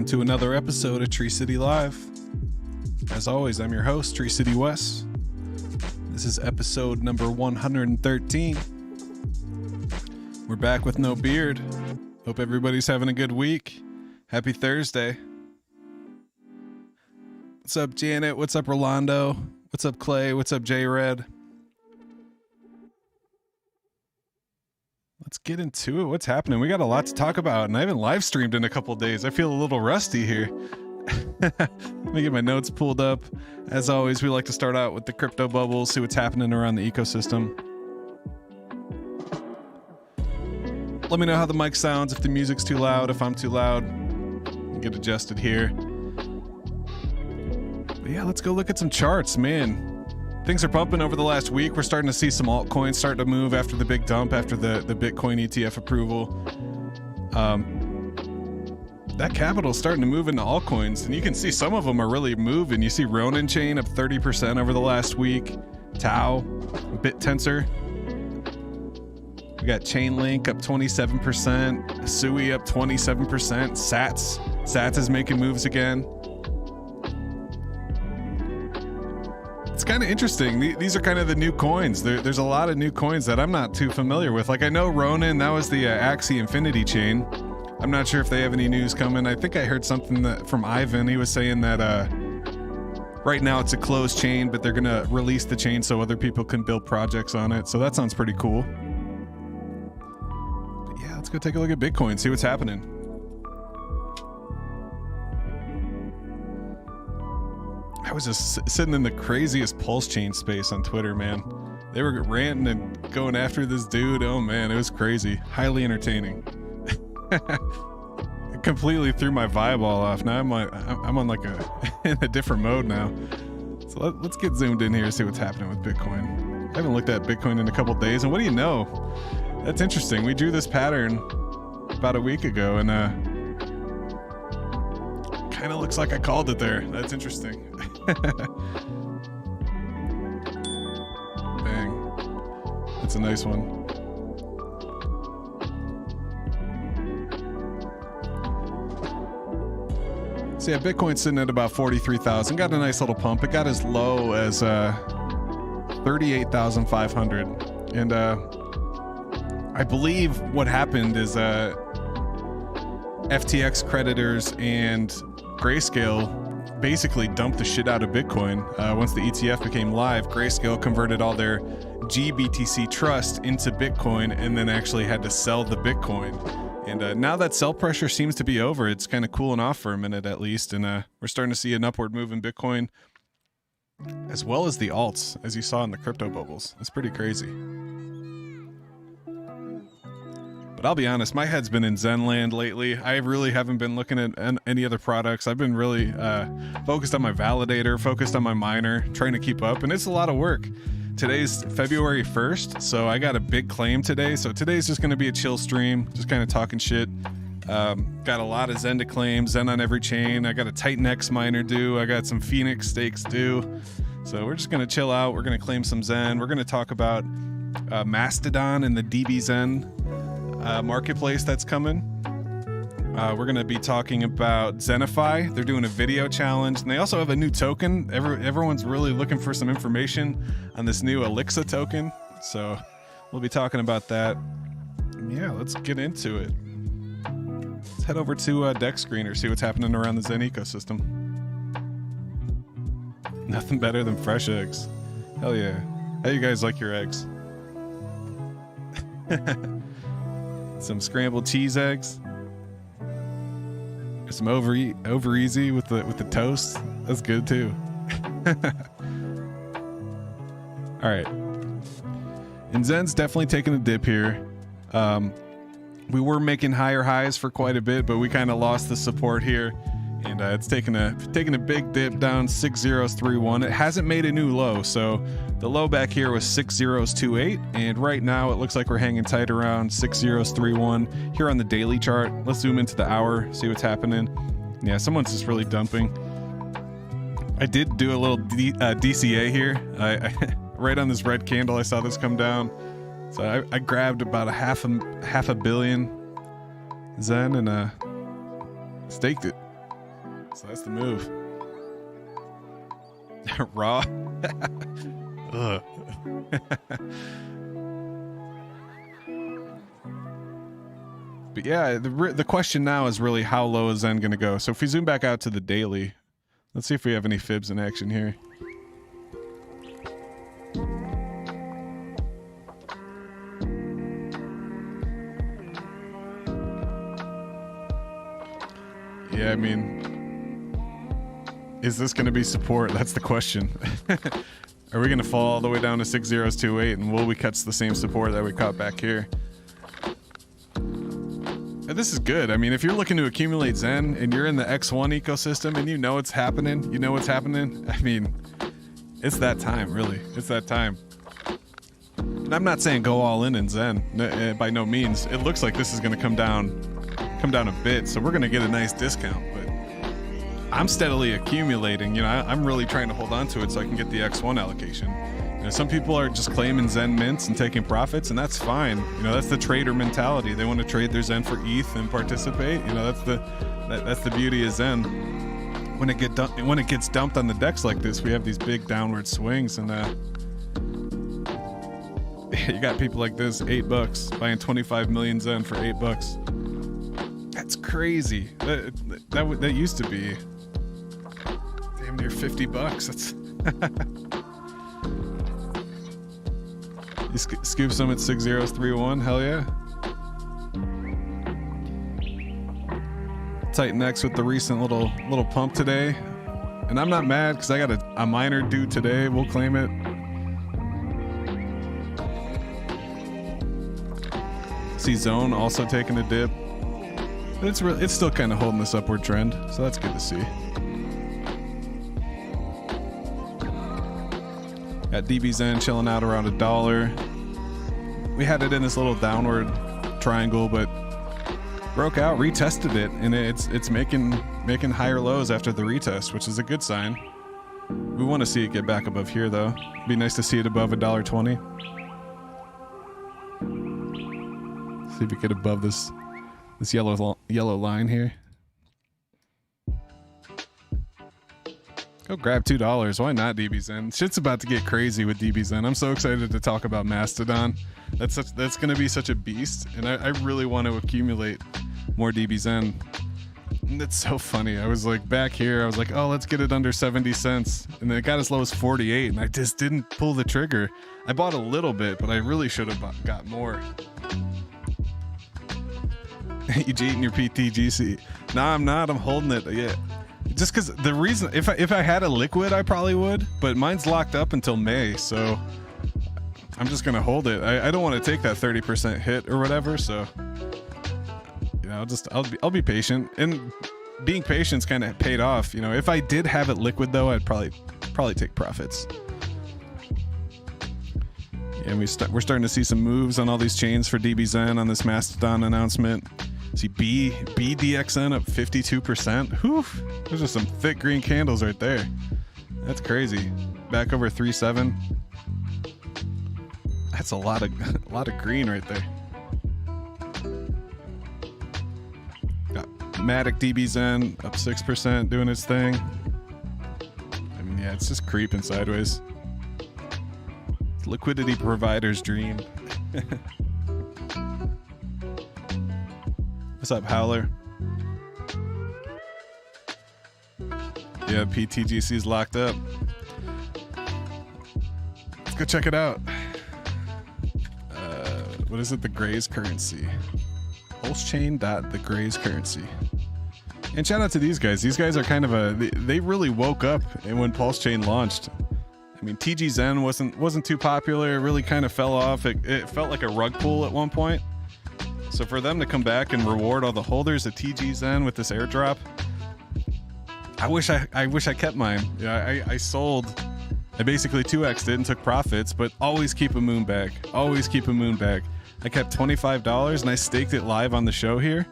To another episode of Tree City Live. As always, I'm your host, Tree City Wes. This is episode number 113. We're back with no beard. Hope everybody's having a good week. Happy Thursday. What's up, Janet? What's up, Rolando? What's up, Clay? What's up, J-Red? Let's get into it. What's happening? We got a lot to talk about, and I haven't live streamed in a couple days. I feel a little rusty here. Let me get my notes pulled up. As always, we like to start out with the crypto bubble, see what's happening around the ecosystem. Let me know how the mic sounds, if the music's too loud, if I'm too loud. Get adjusted here. But yeah, let's go look at some charts, man. Things are pumping over the last week. We're starting to see some altcoins start to move after the big dump, after the Bitcoin ETF approval. That capital's starting to move into altcoins, and you can see some of them are really moving. You see Ronin Chain up 30% over the last week. Tau, BitTensor. We got Chainlink up 27%. Sui up 27%. Sats is making moves again. It's kind of interesting. These are kind of the new coins. There's a lot of new coins that I'm not too familiar with. Like I know Ronin, that was the Axie Infinity chain. I'm not sure if they have any news coming. I think I heard something from Ivan. He was saying that right now it's a closed chain, but they're going to release the chain so other people can build projects on it. So that sounds pretty cool. But yeah, let's go take a look at Bitcoin, see what's happening. I was just sitting in the craziest pulse chain space on Twitter, man. They were ranting and going after this dude. Oh man, it was crazy. Highly entertaining. It completely threw my vibe all off. Now I'm on like in a different mode now. So let's get zoomed in here and see what's happening with Bitcoin. I haven't looked at Bitcoin in a couple days, and what do you know? That's interesting. We drew this pattern about a week ago, and kind of looks like I called it there. That's interesting. Bang. That's a nice one. So yeah, Bitcoin's sitting at about 43,000. Got a nice little pump. It got as low as 38,500. And I believe what happened is FTX creditors and Grayscale basically dumped the shit out of Bitcoin. Once the ETF became live, Grayscale converted all their GBTC trust into Bitcoin and then actually had to sell the Bitcoin. And now that sell pressure seems to be over. It's kind of cooling off for a minute at least. And we're starting to see an upward move in Bitcoin as well as the alts, as you saw in the crypto bubbles. It's pretty crazy. But I'll be honest, my head's been in Zen land lately. I really haven't been looking at any other products. I've been really focused on my validator, focused on my miner, trying to keep up, and it's a lot of work. Today's February 1st, so I got a big claim today. So today's just going to be a chill stream, just kind of talking shit. Got a lot of Zen to claim, Zen on every chain. I got a Titan X miner due. I got some Phoenix stakes due. So we're just going to chill out. We're going to claim some Zen. We're going to talk about Mastodon and the DBZen marketplace that's coming. We're going to be talking about Zenify. They're doing a video challenge, and they also have a new token. Everyone's really looking for some information on this new Elixir token, so we'll be talking about that. Yeah, let's get into it. Let's head over to Deck Screener, see what's happening around the Zen ecosystem. Nothing better than fresh eggs. Hell yeah. How you guys like your eggs? Some scrambled cheese eggs. Some over easy with the toast. That's good too. All right. And Zen's definitely taking a dip here. We were making higher highs for quite a bit, but we kind of lost the support here, and it's taking a big dip down 6031. It hasn't made a new low, so the low back here was 6028, and right now it looks like we're hanging tight around 6031 here on the daily chart. Let's zoom into the hour, see what's happening. Yeah, someone's just really dumping. I did do a little DCA here. I right on this red candle, I saw this come down. So I grabbed about a half a billion Zen and staked it. So that's the move. Raw. Ugh. But yeah, the question now is really how low is Zen going to go? So if we zoom back out to the daily, let's see if we have any fibs in action here. Yeah, I mean, is this going to be support? That's the question. Are we going to fall all the way down to 6028, and will we catch the same support that we caught back here? And this is good. I mean, if you're looking to accumulate Zen and you're in the XEN ecosystem and you know it's happening, I mean, it's that time, really. It's that time. And I'm not saying go all in Zen, by no means. It looks like this is going to come down a bit, so we're going to get a nice discount, but I'm steadily accumulating. You know, I'm really trying to hold on to it so I can get the X1 allocation. You know, some people are just claiming Zen mints and taking profits, and that's fine. You know, that's the trader mentality. They want to trade their Zen for ETH and participate. You know, that's the beauty of Zen. When it gets dumped on the decks like this, we have these big downward swings, and you got people like this, $8 buying 25 million Zen for $8. That's crazy. That used to be damn near $50. That's you scoop some at 6031. Hell yeah. Titan X with the recent little pump today, and I'm not mad because I got a miner due today. We'll claim it. See Zone also taking a dip. It's still kind of holding this upward trend, so that's good to see. Got DBZen chilling out around $1. We had it in this little downward triangle, but broke out, retested it, and it's making higher lows after the retest, which is a good sign. We want to see it get back above here, though. It'd be nice to see it above $1.20. See if we get above this yellow line here. Go grab $2. Why not DBZen? Shit's about to get crazy with DBZen. I'm so excited to talk about Mastodon. That's gonna be such a beast, and I really want to accumulate more DBZen. And it's so funny. I was like back here. I was like, oh, let's get it under 70 cents, and then it got as low as 48, and I just didn't pull the trigger. I bought a little bit, but I really should have got more. You eating your PTGC? No, I'm not. I'm holding it. Yeah. Just because the reason, if I had a liquid, I probably would, but mine's locked up until May, so I'm just gonna hold it. I don't want to take that 30% hit or whatever, so you know, I'll be patient, and being patient's kind of paid off. You know, if I did have it liquid though, I'd probably take profits. Yeah, we're starting to see some moves on all these chains for DBZen on this Mastodon announcement. See BDXN up 52%. Whew, those are some thick green candles right there. That's crazy. Back over 3.7. That's a lot of green right there. Got Matic DBZen up 6%, doing its thing. I mean, yeah, it's just creeping sideways. It's liquidity provider's dream. What's up, Howler? Yeah, PTGC's locked up. Let's go check it out. What is it? The Gray's currency. Pulsechain.the Gray's currency. And shout out to these guys. These guys are kind of they really woke up when Pulsechain launched. I mean, TGZen wasn't too popular. It really kind of fell off. It felt like a rug pull at one point. So for them to come back and reward all the holders of TGZen with this airdrop, I wish I kept mine. Yeah, I sold. I basically 2x'd it and took profits, but always keep a moon bag. Always keep a moon bag. I kept $25 and I staked it live on the show here.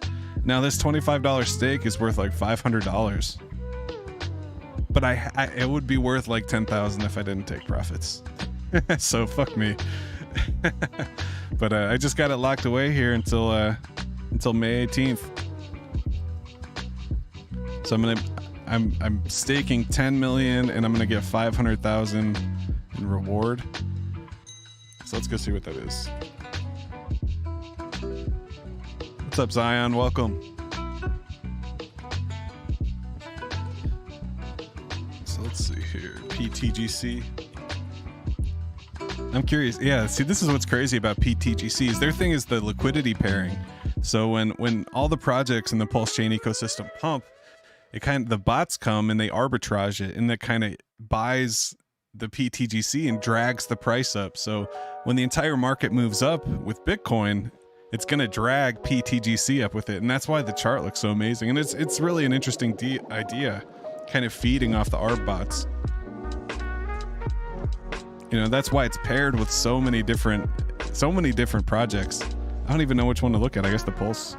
Now this $25 stake is worth like $500. But it would be worth like 10,000 if I didn't take profits. So fuck me. But I just got it locked away here until May 18th. So I'm staking 10 million and I'm gonna get 500,000 in reward. So let's go see what that is. What's up, Zion? Welcome. So let's see here. PTGC. I'm curious. Yeah, see, this is what's crazy about PTGCs. Their thing is the liquidity pairing. So when all the projects in the Pulse Chain ecosystem pump, the bots come and they arbitrage it, and that kind of buys the PTGC and drags the price up. So when the entire market moves up with Bitcoin, it's going to drag PTGC up with it. And that's why the chart looks so amazing. And it's really an interesting idea, kind of feeding off the ARB bots. You know, that's why it's paired with so many different projects. I don't even know which one to look at. I guess the Pulse.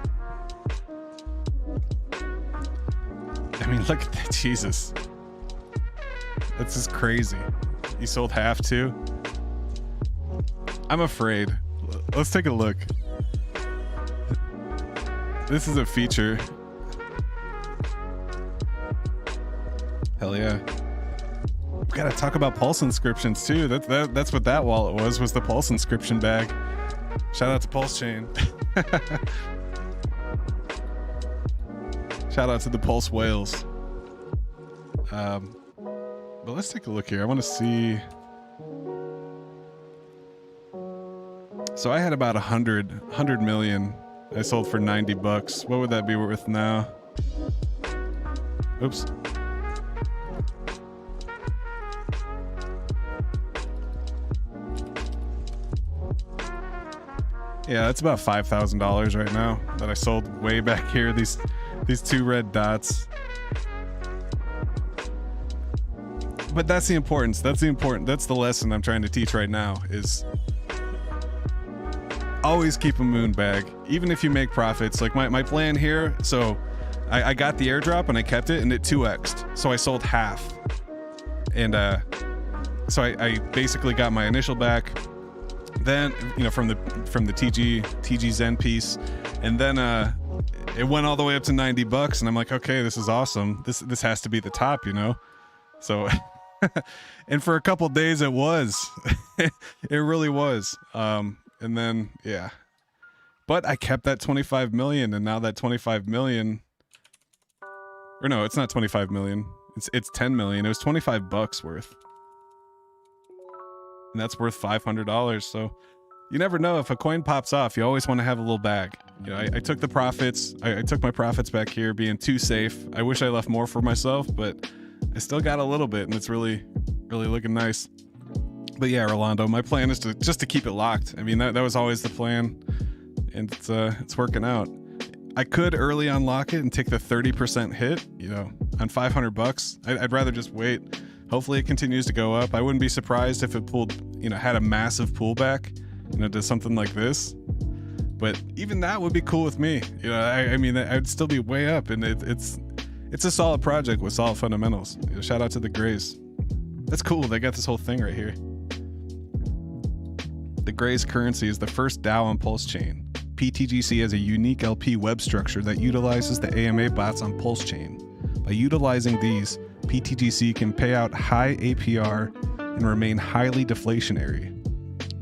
I mean, look at that. Jesus. That's just crazy. You sold half too? I'm afraid. Let's take a look. This is a feature. Hell yeah. We gotta talk about Pulse inscriptions too. That's what that wallet was the Pulse inscription bag. Shout out to Pulse Chain. Shout out to the Pulse whales. But let's take a look here. I want to see. So I had about 100 million. I sold for 90 bucks. What would that be worth now? Oops. Yeah, that's about $5,000 right now that I sold way back here. These two red dots. But that's the importance. That's the lesson I'm trying to teach right now is always keep a moon bag, even if you make profits. Like my plan here, so I got the airdrop and I kept it and it 2x'd. So I sold half. And so I basically got my initial back. Then, you know, from the TGZen piece, and then it went all the way up to 90 bucks, and I'm like, okay, this is awesome. This has to be the top, you know. So, and for a couple days it was, it really was. And then yeah, but I kept that 25 million, and now that 25 million, or no, it's not 25 million. It's 10 million. It was 25 bucks worth. And that's worth $500. So you never know, if a coin pops off, you always want to have a little bag. You know, I took the profits. I took my profits back here, being too safe. I wish I left more for myself, but I still got a little bit, and it's really, really looking nice. But yeah, Rolando, my plan is just to keep it locked. I mean, that was always the plan, and it's working out. I could early unlock it and take the 30% hit, you know, on 500 bucks. I'd rather just wait. Hopefully it continues to go up. I wouldn't be surprised if it pulled, you know, had a massive pullback, you know, to something like this. But even that would be cool with me. You know, I mean, I'd still be way up, and it's a solid project with solid fundamentals. You know, shout out to the Grays. That's cool. They got this whole thing right here. The Grace currency is the first DAO on Pulse Chain. PTGC has a unique LP web structure that utilizes the AMA bots on Pulse Chain. By utilizing these, PTGC can pay out high APR and remain highly deflationary.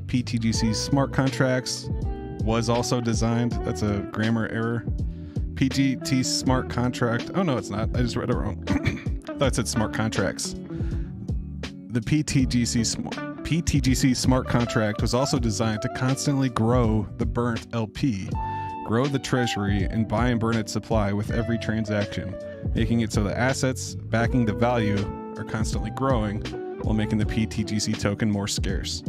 PTGC's smart contracts was also designed. That's a grammar error. PGT smart contract. Oh, no, it's not. I just read it wrong. I thought it said smart contracts. The PTGC smart contract was also designed to constantly grow the burnt LP, grow the treasury, and buy and burn its supply with every transaction, making it so the assets backing the value are constantly growing while making the PTGC token more scarce.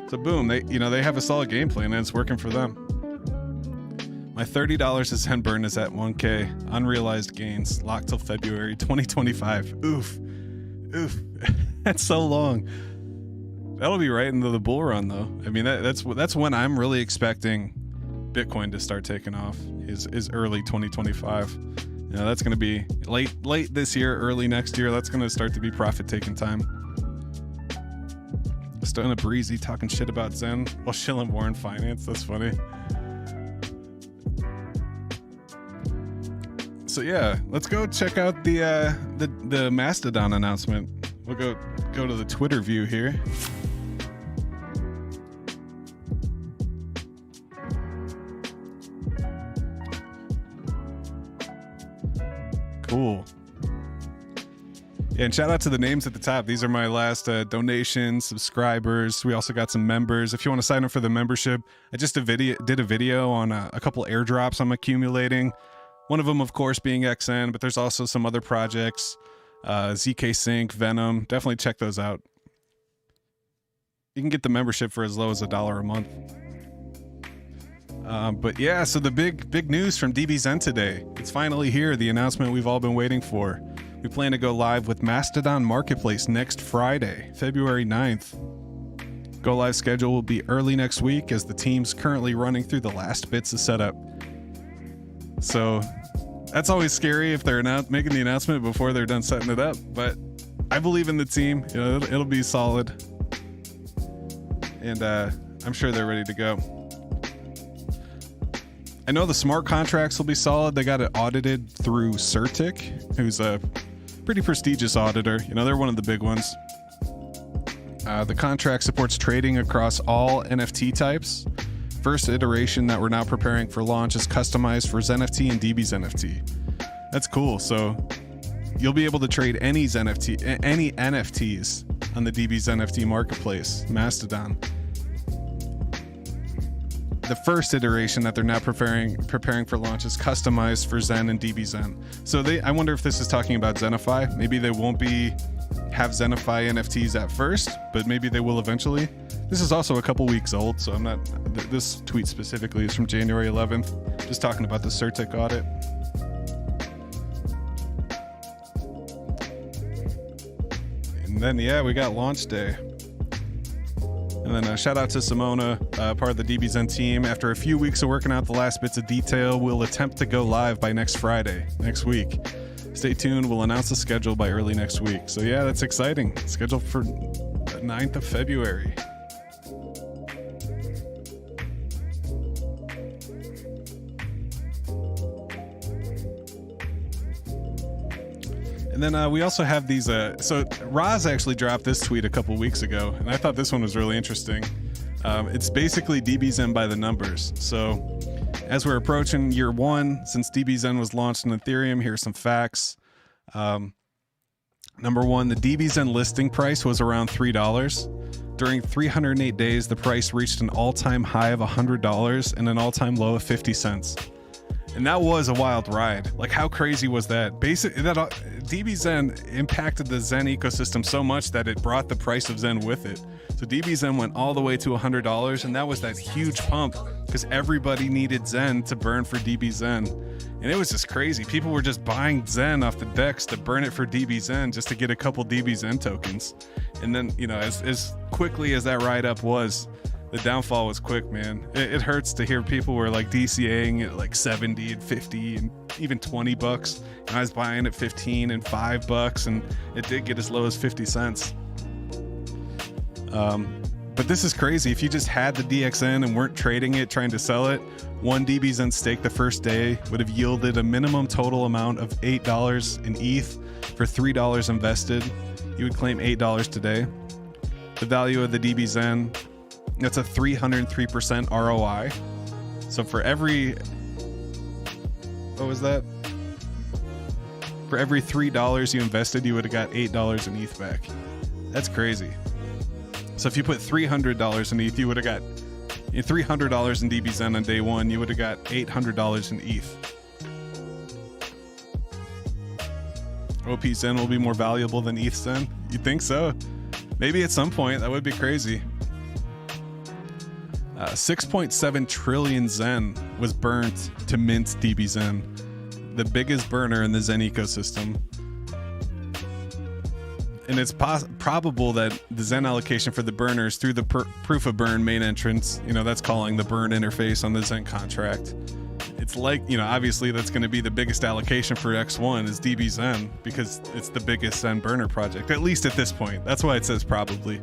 So boom, they have a solid game plan and it's working for them. My $30 Zen burn is at 1K. Unrealized gains locked till February 2025. Oof. That's so long. That'll be right into the bull run though. I mean, that's when I'm really expecting Bitcoin to start taking off is early 2025. That's going to be late this year, early next year. That's going to start to be profit taking time. Stone a breezy talking shit about Zen while shilling Warren Finance. That's funny. So yeah, let's go check out the Mastodon announcement. We'll go to the Twitter view here. Cool. Yeah, and shout out to the names at the top. These are my last donations, subscribers. We also got some members. If you want to sign up for the membership, I just did a video on a couple airdrops I'm accumulating. One of them, of course, being XN, but there's also some other projects, ZK Sync, Venom. Definitely check those out. You can get the membership for as low as $1 a month. But yeah, so the big news from DBZen today. It's finally here, the announcement we've all been waiting for. We plan to go live with Mastodon Marketplace next Friday, February 9th. Go live schedule will be early next week as the team's currently running through the last bits of setup. So that's always scary if they're making the announcement before they're done setting it up, but I believe in the team. It'll be solid. And I'm sure they're ready to go. I know the smart contracts will be solid. They got it audited through Certic, who's a pretty prestigious auditor. They're one of the big ones. The contract supports trading across all NFT types. First iteration that we're now preparing for launch is customized for ZenFT and DBZenFT. That's cool. So you'll be able to trade any NFTs on the DBZenFT marketplace, Mastodon. The first iteration that they're now preparing for launch is customized for Zen and DBZen. So I wonder if this is talking about Zenify. Maybe they won't have Zenify NFTs at first, but maybe they will eventually. This is also a couple weeks old, so I'm not. This tweet specifically is from January 11th, just talking about the Certic audit. And then yeah, we got launch day. And then shout out to Simona, part of the DBZen team. After a few weeks of working out the last bits of detail, we'll attempt to go live by next Friday, next week. Stay tuned. We'll announce the schedule by early next week. So yeah, that's exciting. Scheduled for the 9th of February. And then we also have these. So Roz actually dropped this tweet a couple weeks ago, and I thought this one was really interesting. It's basically DBZen by the numbers. So as we're approaching year one, since DBZen was launched in Ethereum, here's some facts. Number one, the DBZen listing price was around $3. During 308 days, the price reached an all-time high of $100 and an all-time low of 50 cents. And that was a wild ride. Like, how crazy was that? DBZen impacted the Zen ecosystem so much that it brought the price of Zen with it. So DBZen went all the way to $100, and that was that huge pump because everybody needed Zen to burn for DBZen. And it was just crazy. People were just buying Zen off the decks to burn it for DBZen just to get a couple DBZen tokens. And then, as quickly as that ride up was, the downfall was quick, man. It hurts to hear people were like DCAing at like 70 and 50 and even $20. And I was buying at 15 and $5, and it did get as low as 50 cents. But But this is crazy. If you just had the DXN and weren't trading it, trying to sell it, 1 DBZen stake the first day would have yielded a minimum total amount of $8 in ETH for $3 invested. You would claim $8 today. The value of the DBZen, that's a 303% ROI. So for every, what was that? For every $3 you invested, you would have got $8 in ETH back. That's crazy. So if you put $300 in ETH, you would have got $300 in DBZen on day one. You would have got $800 in ETH. OP Zen will be more valuable than ETH Zen? You think so? Maybe at some point. That would be crazy. 6.7 trillion Zen was burnt to mint DBZen, the biggest burner in the Zen ecosystem. And it's probable that the Zen allocation for the burners through the proof of burn main entrance, you know, that's calling the burn interface on the Zen contract. It's like, you know, obviously that's going to be the biggest allocation for X1 is DBZen because it's the biggest Zen burner project, at least at this point. That's why it says probably.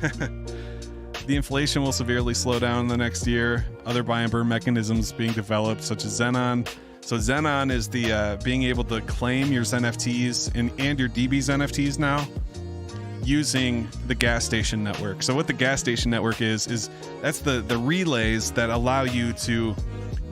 The inflation will severely slow down in the next year. Other buy and burn mechanisms being developed, such as Xenon. So Xenon is the being able to claim your Zen FTs and your DBZen FTs now using the gas station network. So what the gas station network is that's the relays that allow you to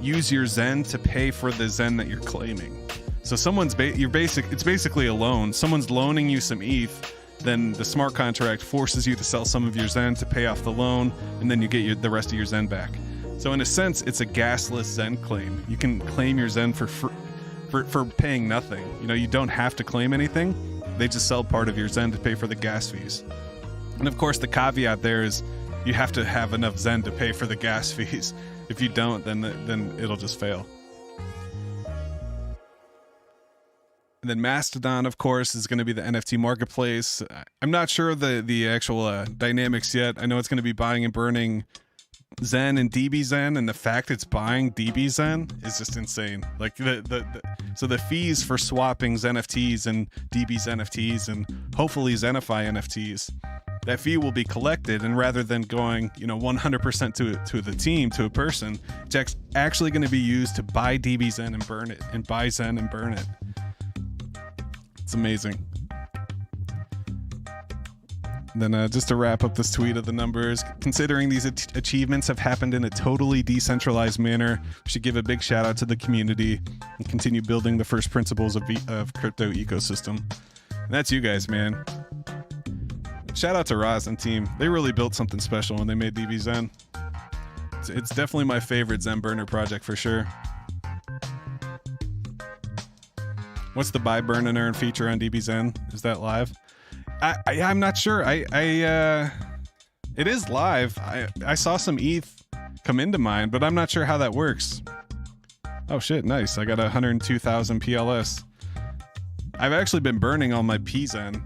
use your Zen to pay for the Zen that you're claiming. So someone's it's basically a loan. Someone's loaning you some ETH, then the smart contract forces you to sell some of your Zen to pay off the loan, and then you get the rest of your Zen back. So in a sense, it's a gasless Zen claim. You can claim your Zen for paying nothing. You know, you don't have to claim anything. They just sell part of your Zen to pay for the gas fees. And of course, the caveat there is you have to have enough Zen to pay for the gas fees. If you don't, then it'll just fail. And then Mastodon, of course, is going to be the NFT marketplace. I'm not sure the actual dynamics yet. I know it's going to be buying and burning Zen and DBZen, and the fact it's buying DBZen is just insane. Like so the fees for swapping Zen FTs and DBZen FTs and hopefully Zenify NFTs, that fee will be collected, and rather than going, you know, 100% to the team, to a person, it's actually going to be used to buy DBZen and burn it, and buy Zen and burn it. It's amazing. And then just to wrap up this tweet of the numbers, considering these achievements have happened in a totally decentralized manner, we should give a big shout out to the community and continue building the first principles of crypto ecosystem. And that's you guys, man. Shout out to Roz and team. They really built something special when they made DBZen. It's definitely my favorite Zen burner project for sure. What's the buy, burn, and earn feature on DBZen? Is that live? I'm not sure. It is live. I saw some ETH come into mine, but I'm not sure how that works. Oh shit, nice. I got 102,000 PLS. I've actually been burning all my PZen.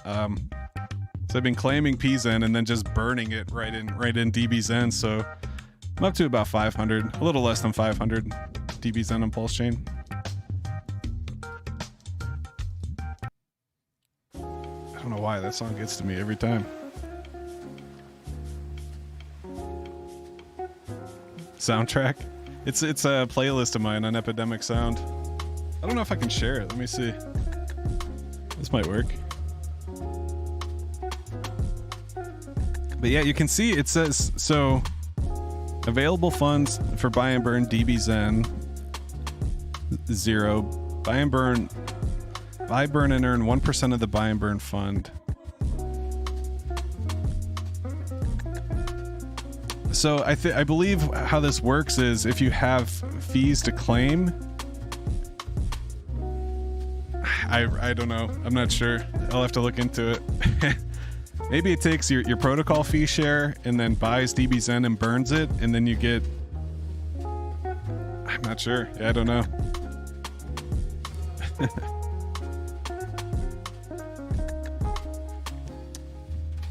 So I've been claiming PZen and then just burning it right in DBZen. So I'm up to about 500, a little less than 500 DBZen on Pulse Chain. I don't know why that song gets to me every time. Soundtrack? It's a playlist of mine on Epidemic Sound. I don't know if I can share it. Let me see. This might work. But yeah, you can see it says, so available funds for buy and burn DBZen 0. Buy and burn and earn 1% of the buy and burn fund. So I believe how this works is if you have fees to claim, I don't know. I'm not sure. I'll have to look into it. Maybe it takes your protocol fee share and then buys DBZen and burns it, and then you get... I'm not sure. Yeah, I don't know.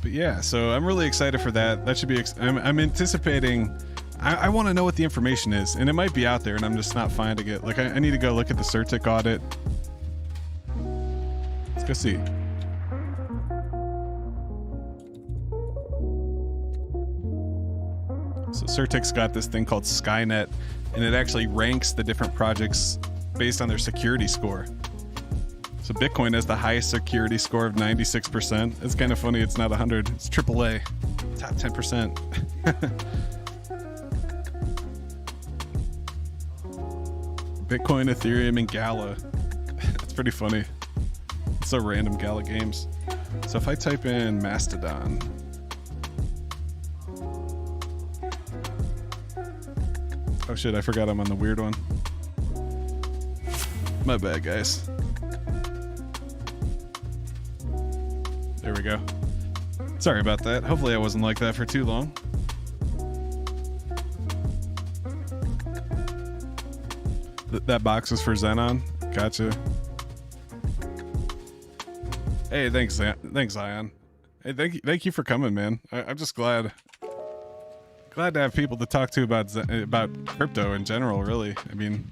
But yeah, so I'm really excited for that. That should be... I'm anticipating... I want to know what the information is, and it might be out there, and I'm just not finding it. Like, I need to go look at the Certic audit. Let's go see. So Certic's got this thing called Skynet, and it actually ranks the different projects based on their security score. So Bitcoin has the highest security score of 96%. It's kind of funny it's not 100, it's AAA, top 10%. Bitcoin, Ethereum, and Gala. That's pretty funny. It's so random, Gala games. So if I type in Mastodon, oh shit, I forgot I'm on the weird one. My bad, guys. There we go. Sorry about that. Hopefully I wasn't like that for too long. That box is for Xenon. Gotcha. Hey, thanks, Zion. Hey, thank you for coming, man. I'm just glad to have people to talk to about crypto in general. Really, I mean,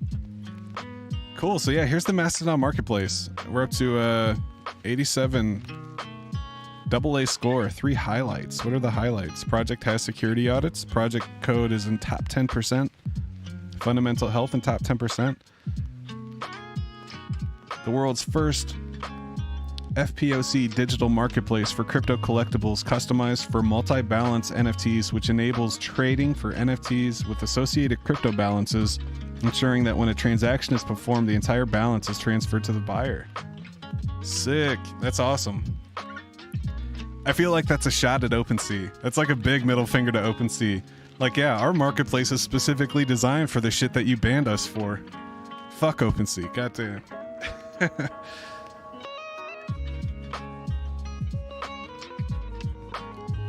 cool. So yeah, here's the Mastodon marketplace. We're up to 87 AA score. 3 highlights. What are the highlights? Project has security audits. Project code is in top 10%. Fundamental health in top 10%. The world's first FPOC digital marketplace for crypto collectibles customized for multi-balance NFTs, which enables trading for NFTs with associated crypto balances, ensuring that when a transaction is performed, the entire balance is transferred to the buyer. Sick. That's awesome. I feel like that's a shot at OpenSea. That's like a big middle finger to OpenSea. Like, yeah, our marketplace is specifically designed for the shit that you banned us for. Fuck OpenSea. Goddamn.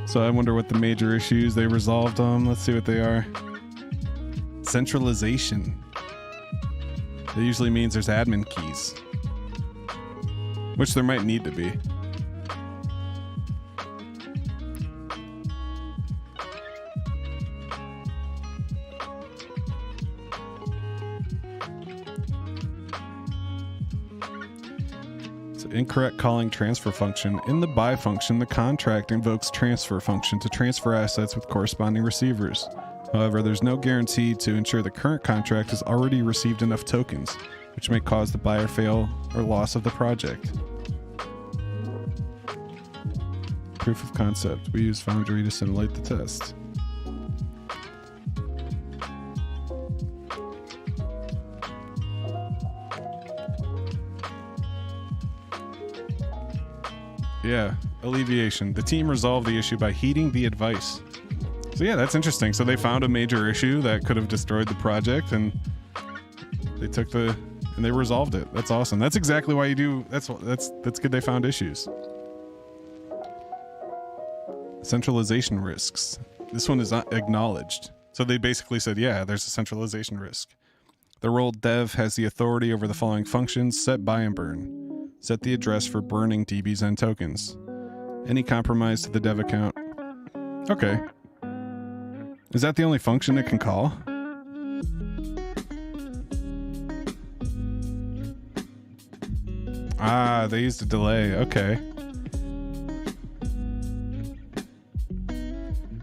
So I wonder what the major issues they resolved on. Let's see what they are. Centralization. That usually means there's admin keys, which there might need to be. Incorrect calling transfer function. In the buy function, the contract invokes transfer function to transfer assets with corresponding receivers. However, there's no guarantee to ensure the current contract has already received enough tokens, which may cause the buyer fail or loss of the project. Proof of concept. We use Foundry to simulate the test. Yeah, alleviation. The team resolved the issue by heeding the advice. So yeah, that's interesting. So they found a major issue that could have destroyed the project, and they resolved it. That's awesome. That's exactly why you do. That's good. They found issues. Centralization risks. This one is not acknowledged. So they basically said, yeah, there's a centralization risk. The role dev has the authority over the following functions: set, buy, and burn. Set the address for burning DBZen tokens. Any compromise to the dev account. Okay. Is that the only function it can call? Ah, they used a delay. Okay.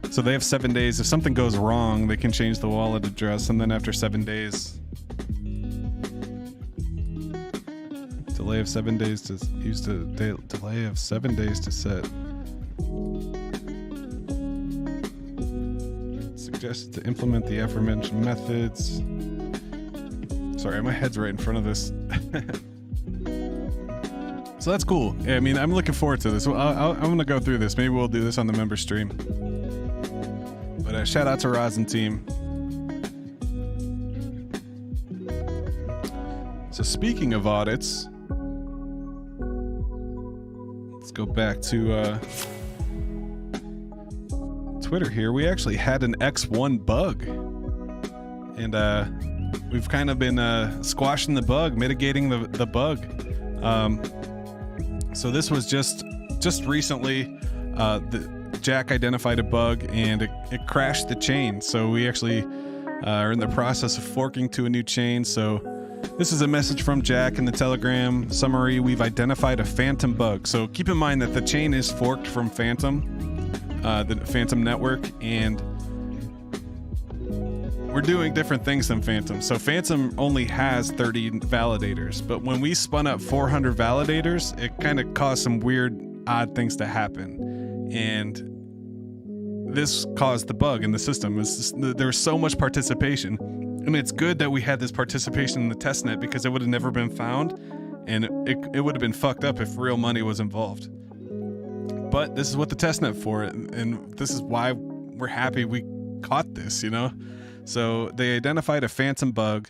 So they have 7 days. If something goes wrong, they can change the wallet address, and then after 7 days... Delay of 7 days to use the delay of 7 days to set. Suggested to implement the aforementioned methods. Sorry, my head's right in front of this. So that's cool. Yeah, I mean, I'm looking forward to this. I'm gonna go through this. Maybe we'll do this on the member stream. But shout out to Rosin team. So speaking of audits. Go back to Twitter here. We actually had an X1 bug, and we've kind of been squashing the bug, mitigating the bug. So this was just recently. Jack identified a bug, and it crashed the chain. So we actually are in the process of forking to a new chain. So this is a message from Jack in the Telegram summary. We've identified a phantom bug. So keep in mind that the chain is forked from Phantom, the Phantom network, and we're doing different things than Phantom. So Phantom only has 30 validators, but when we spun up 400 validators, it kind of caused some weird, odd things to happen. And this caused the bug in the system. There was so much participation. And it's good that we had this participation in the testnet, because it would have never been found, and it would have been fucked up if real money was involved. But this is what the testnet for, and this is why we're happy we caught this, you know? So they identified a Phantom bug,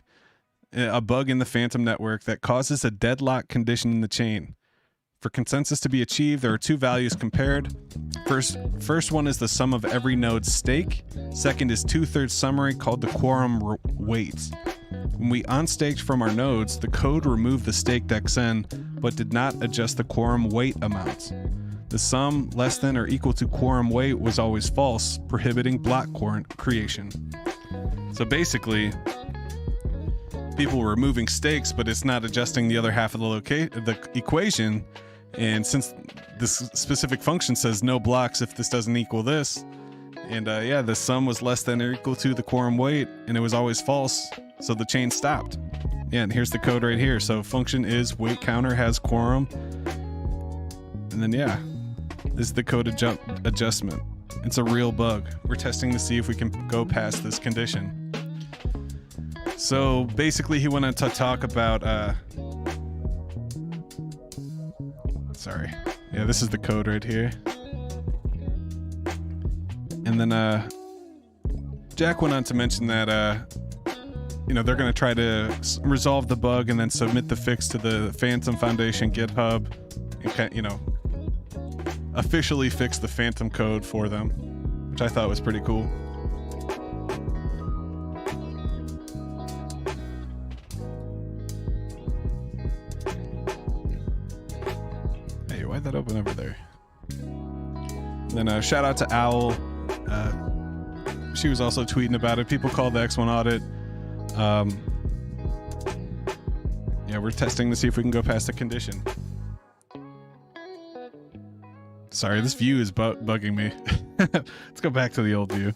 a bug in the Phantom network that causes a deadlock condition in the chain. For consensus to be achieved, there are two values compared. First one is the sum of every node's stake. Second is 2/3 summary called the quorum weight. When we unstaked from our nodes, the code removed the staked XN, but did not adjust the quorum weight amounts. The sum less than or equal to quorum weight was always false, prohibiting block creation. So basically, people were removing stakes, but it's not adjusting the other half of the equation. And since this specific function says no blocks if this doesn't equal this, and yeah, the sum was less than or equal to the quorum weight, and it was always false, so the chain stopped. Yeah, and here's the code right here. So function is weight counter has quorum, and then yeah, this is the code adjustment. It's a real bug. We're testing to see if we can go past this condition. So basically, he went on to talk about sorry. Yeah, this is the code right here. And then Jack went on to mention that you know, they're going to try to resolve the bug and then submit the fix to the Phantom Foundation GitHub and, you know, officially fix the Phantom code for them, which I thought was pretty cool. Hey, why'd that open over there? And then shout out to Owl. She was also tweeting about it. People call the X1 audit. Yeah, we're testing to see if we can go past the condition. Sorry, this view is bugging me. Let's go back to the old view.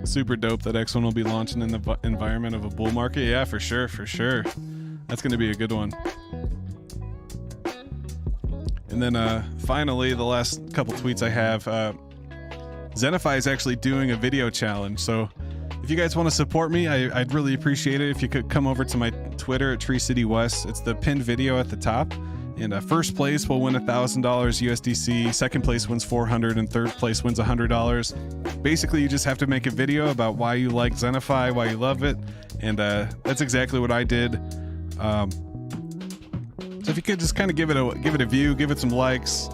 Super dope that X1 will be launching in the environment of a bull market. Yeah, for sure, for sure. That's going to be a good one. And then finally, the last couple tweets I have, Zenify is actually doing a video challenge. So if you guys want to support me, I'd really appreciate it if you could come over to my Twitter at Tree City West. It's the pinned video at the top. And first place will win $1,000 USDC. Second place wins $400, and third place wins $100. Basically, you just have to make a video about why you like Zenify, why you love it, and that's exactly what I did. So if you could just kind of give it a view, give it some likes,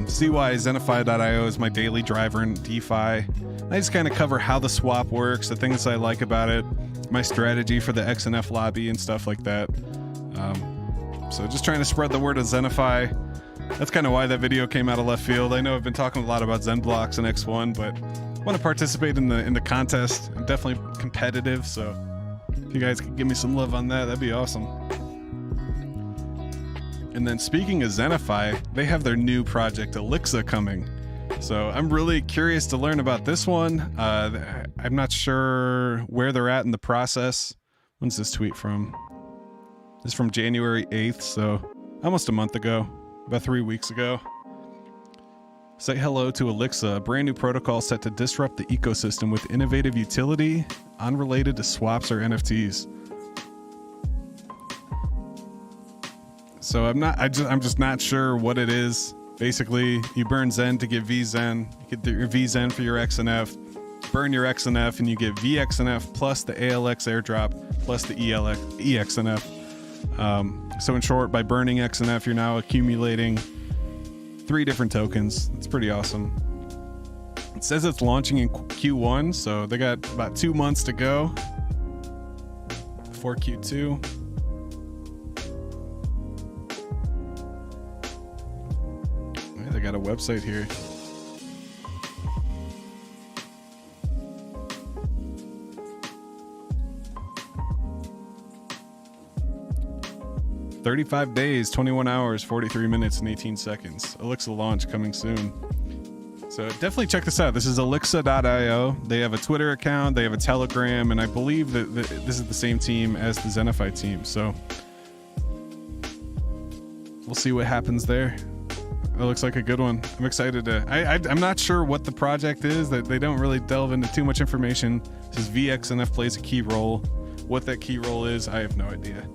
see why Zenify.io is my daily driver in DeFi. I just kind of cover how the swap works, the things I like about it, my strategy for the XNF lobby and stuff like that. So just trying to spread the word of Zenify. That's kind of why that video came out of left field. I know I've been talking a lot about Zen blocks and X1, but I want to participate in the contest. I'm definitely competitive, so if you guys could give me some love on that, that'd be awesome. And then speaking of Zenify, they have their new project Elixir coming. So I'm really curious to learn about this one. I'm not sure where they're at in the process. When's this tweet from? This is from January 8th, so almost a month ago, about 3 weeks ago. Say hello to Elixir, a brand new protocol set to disrupt the ecosystem with innovative utility unrelated to swaps or NFTs. So I'm just not sure what it is. Basically, you burn Zen to get VZen. You get your VZen for your XNF. Burn your XNF and you get VXNF plus the ALX airdrop plus the EXNF. So in short, by burning XNF, you're now accumulating 3 different tokens. It's pretty awesome. It says it's launching in Q1, so they got about 2 months to go before Q2. Yeah, they got a website here. 35 days, 21 hours, 43 minutes, and 18 seconds. Alexa launch coming soon. So definitely check this out. This is Alexa.io. They have a Twitter account, they have a Telegram, and I believe that this is the same team as the Zenify team. So we'll see what happens there. It looks like a good one. I'm excited to. I'm not sure what the project is. That they don't really delve into too much information. It says VXNF plays a key role. What that key role is, I have no idea.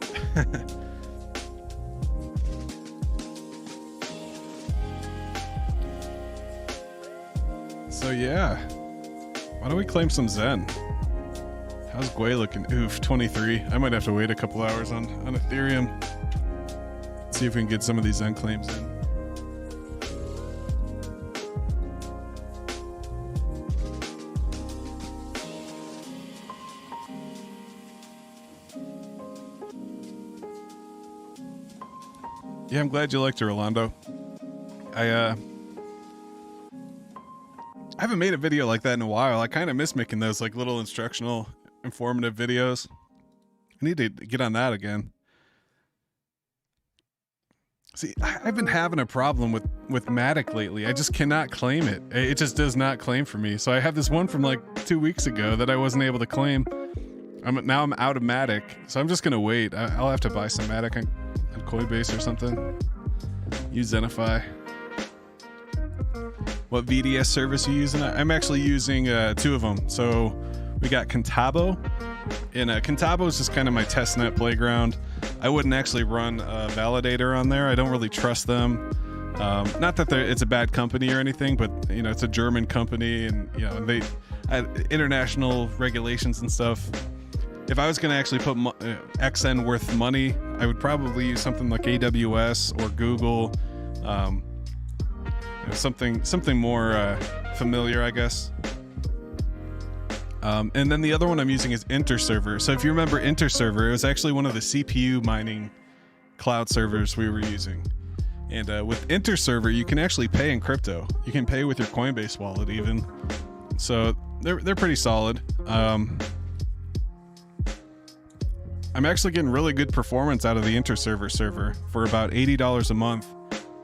So yeah, why don't we claim some Zen? How's Gwei looking? Oof, 23. I might have to wait a couple hours on Ethereum. See if we can get some of these Zen claims in. Yeah, I'm glad you liked it, Rolando. I haven't made a video like that in a while. I kind of miss making those like little instructional, informative videos. I need to get on that again. See, I've been having a problem with Matic lately. I just cannot claim it. It just does not claim for me. So I have this one from like 2 weeks ago that I wasn't able to claim. Now I'm out of Matic, so I'm just gonna wait. I'll have to buy some Matic on Coinbase or something. Use Zenify. What VDS service are you using? I'm actually using 2 of them. So we got Contabo, and Contabo is just kind of my testnet playground. I wouldn't actually run a validator on there. I don't really trust them. Not that it's a bad company or anything, but you know, it's a German company, and you know, they international regulations and stuff. If I was going to actually put XN worth money, I would probably use something like AWS or Google. Something more familiar, I guess. And then the other one I'm using is Interserver. So if you remember Interserver, it was actually one of the CPU mining cloud servers we were using. And with Interserver, you can actually pay in crypto. You can pay with your Coinbase wallet even. So they're pretty solid. I'm actually getting really good performance out of the Interserver server for about $80 a month.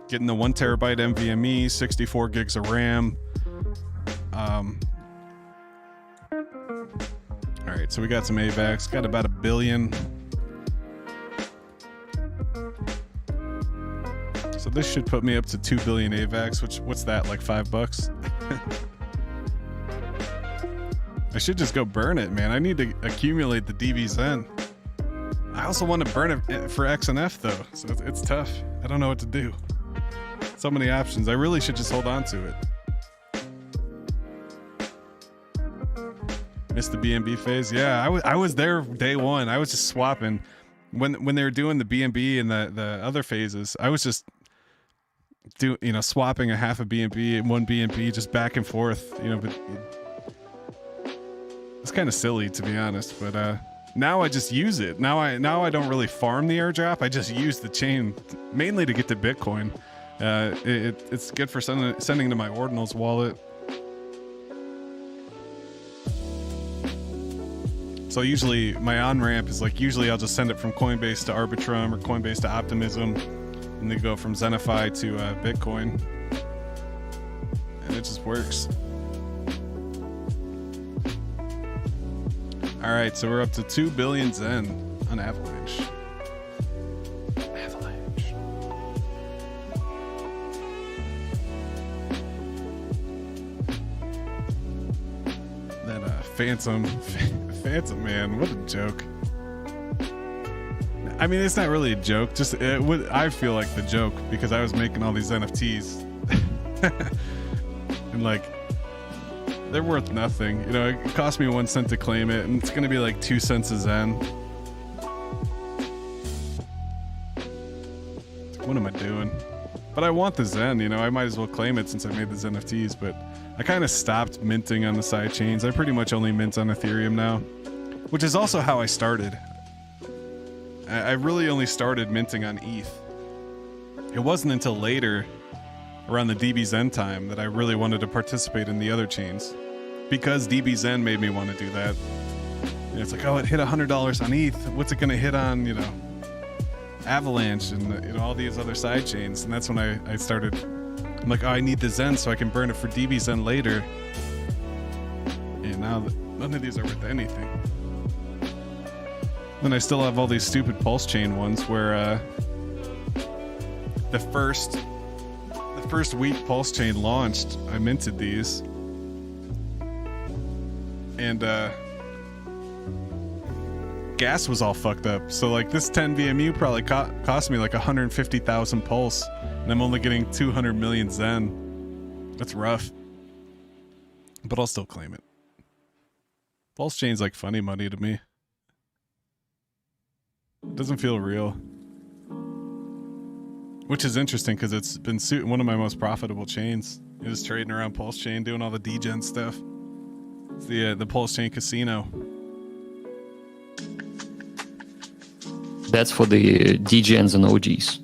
Getting the 1 terabyte NVMe, 64 gigs of RAM. All right, so we got some AVAX, got about 1 billion. So this should put me up to 2 billion AVAX, what's that, like $5? I should just go burn it, man. I need to accumulate the DVZen. I also want to burn it for XNF though, so it's tough. I don't know what to do. So many options. I really should just hold on to it. Missed the BNB phase. Yeah, I was there day one. I was just swapping when they were doing the BNB and the other phases. I was just swapping a half a BNB and 1 BNB just back and forth. But it's kind of silly to be honest. But now I just use it. Now I don't really farm the airdrop. I just use the chain mainly to get to Bitcoin. It's good for sending to my Ordinals wallet. So usually my on-ramp is like, usually I'll just send it from Coinbase to Arbitrum or Coinbase to Optimism, and then go from Zenify to Bitcoin. And it just works. All right, so we're up to 2 billion Zen on Avalanche. Phantom, man, what a joke. I mean, it's not really a joke, I feel like the joke because I was making all these NFTs and like they're worth nothing. It cost me 1 cent to claim it, and it's gonna be like 2 cents a Zen. What am I doing? But I want the Zen, I might as well claim it since I made these NFTs, but I kind of stopped minting on the side chains. I pretty much only mint on Ethereum now, which is also how I started. I really only started minting on ETH. It wasn't until later, around the DBZen time, that I really wanted to participate in the other chains, because DBZen made me want to do that. And it's like, oh, it hit $100 on ETH. What's it going to hit on, Avalanche and all these other side chains. And that's when I started. I'm like, oh, I need the Zen so I can burn it for DB Zen later. And now none of these are worth anything. Then I still have all these stupid pulse chain ones where the first week pulse chain launched, I minted these. And gas was all fucked up. So like this 10 VMU probably cost me like 150,000 pulse, and I'm only getting 200 million Zen. That's rough. But I'll still claim it. Pulse chain's like funny money to me. It doesn't feel real. Which is interesting because it's been one of my most profitable chains. It is trading around pulse chain, doing all the degen stuff. It's the pulse chain casino. That's for the degens and OGs.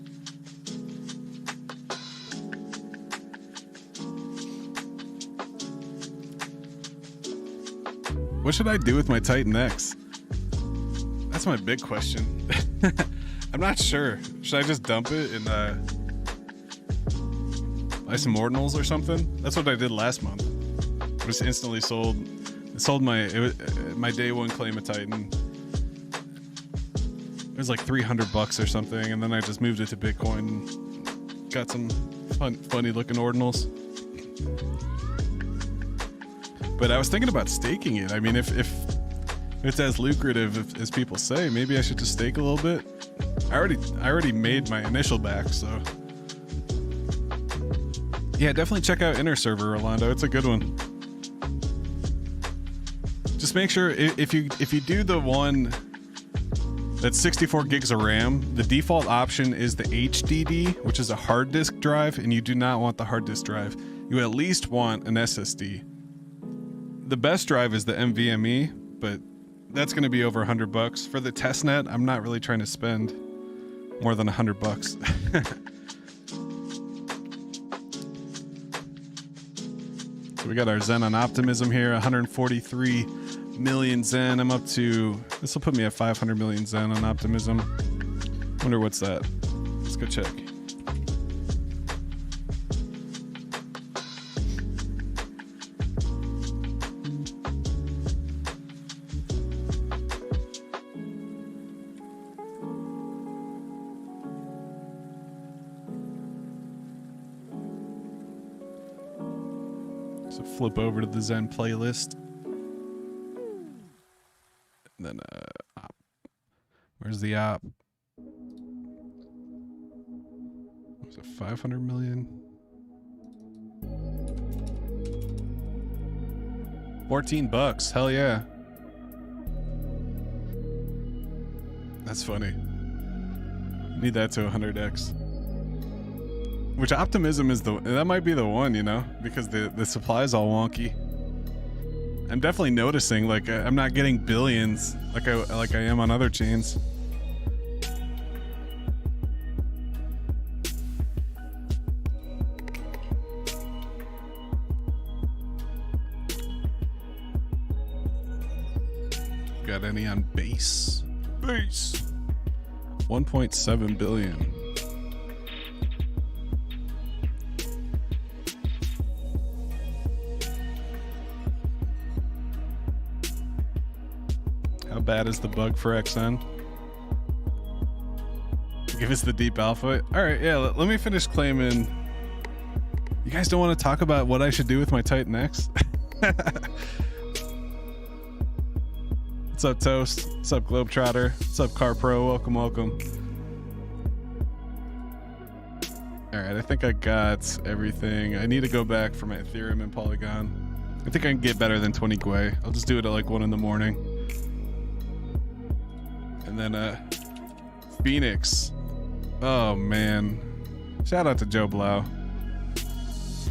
What should I do with my Titan X? That's my big question. I'm not sure. Should I just dump it and buy some ordinals or something? That's what I did last month. I just instantly sold my day one claim of Titan. It was like $300 or something, and then I just moved it to Bitcoin. Got some funny looking ordinals. But I was thinking about staking it. I mean, if it's as lucrative as people say, maybe I should just stake a little bit. I already made my initial back, so yeah, definitely check out Inner Server, Rolando. It's a good one. Just make sure if you do the one that's 64 gigs of RAM, the default option is the HDD, which is a hard disk drive, and you do not want the hard disk drive. You at least want an SSD. The best drive is the NVMe, but that's going to be over $100 for the testnet. I'm not really trying to spend more than $100. So we got our Zen on Optimism here, 143 million Zen. I'm up to, this will put me at 500 million Zen on Optimism. Wonder what's that. Let's go check. So flip over to the Zen playlist. And then op. Where's the op? Was it 500 million? 14 bucks. Hell yeah. That's funny. Need that to 100x. Which Optimism is that might be the one, you know, because the supply is all wonky. I'm definitely noticing, like, I'm not getting billions like I am on other chains. Got any on base? Base. 1.7 billion. How bad is the bug for XN? Give us the deep alpha. All right, yeah, let me finish claiming. You guys don't want to talk about what I should do with my Titan X? What's up, Toast? What's up, Globetrotter? What's up, Car Pro? Welcome, welcome. All right, I think I got everything. I need to go back for my Ethereum and Polygon. I think I can get better than 20 Gwei. I'll just do it at like 1 in the morning. And then Phoenix. Oh man. Shout out to Joe Blau.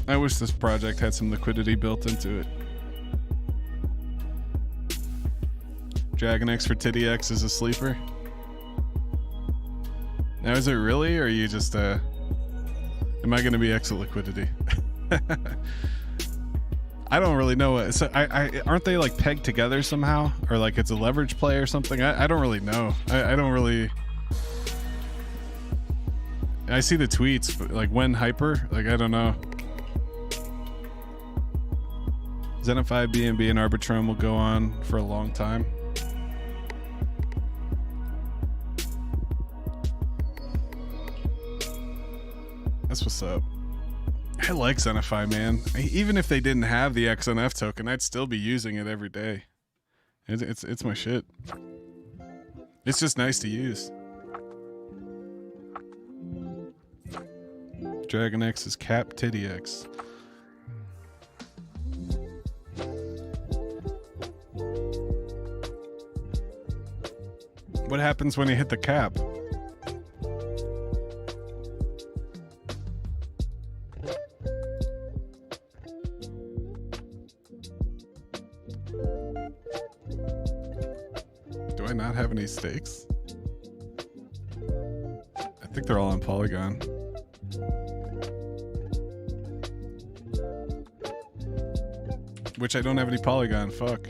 I wish this project had some liquidity built into it. Dragon X for Titty X is a sleeper. Now is it really, or are you just am I gonna be X at liquidity? I don't really know what, so I aren't they like pegged together somehow, or like it's a leverage play or something? I don't really know. I don't really. I see the tweets, but like when hyper, like I don't know. Zenify, BNB, and Arbitrum will go on for a long time. That's what's up. I like Zenify, man. Even if they didn't have the XNF token, I'd still be using it every day. It's my shit. It's just nice to use. Dragon X is Cap Titty X. What happens when you hit the cap? Do I not have any stakes? I think they're all on Polygon. Which I don't have any Polygon, fuck.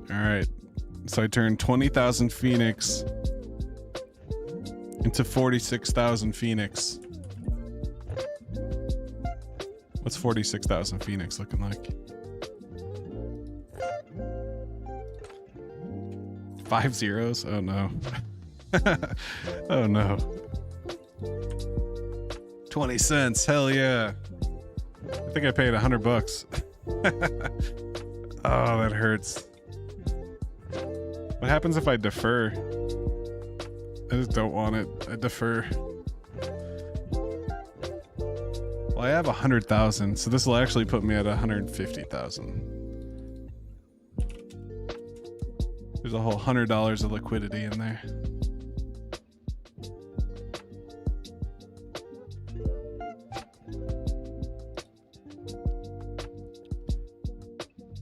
Alright, so I turned 20,000 Phoenix into 46,000 Phoenix. What's 46,000 Phoenix looking like? 5 zeros? Oh no. Oh no. 20 cents, hell yeah. I think I paid $100. Oh, that hurts. What happens if I defer? I just don't want it. I defer. Well, I have 100,000, so this will actually put me at 150,000. There's a whole $100 of liquidity in there.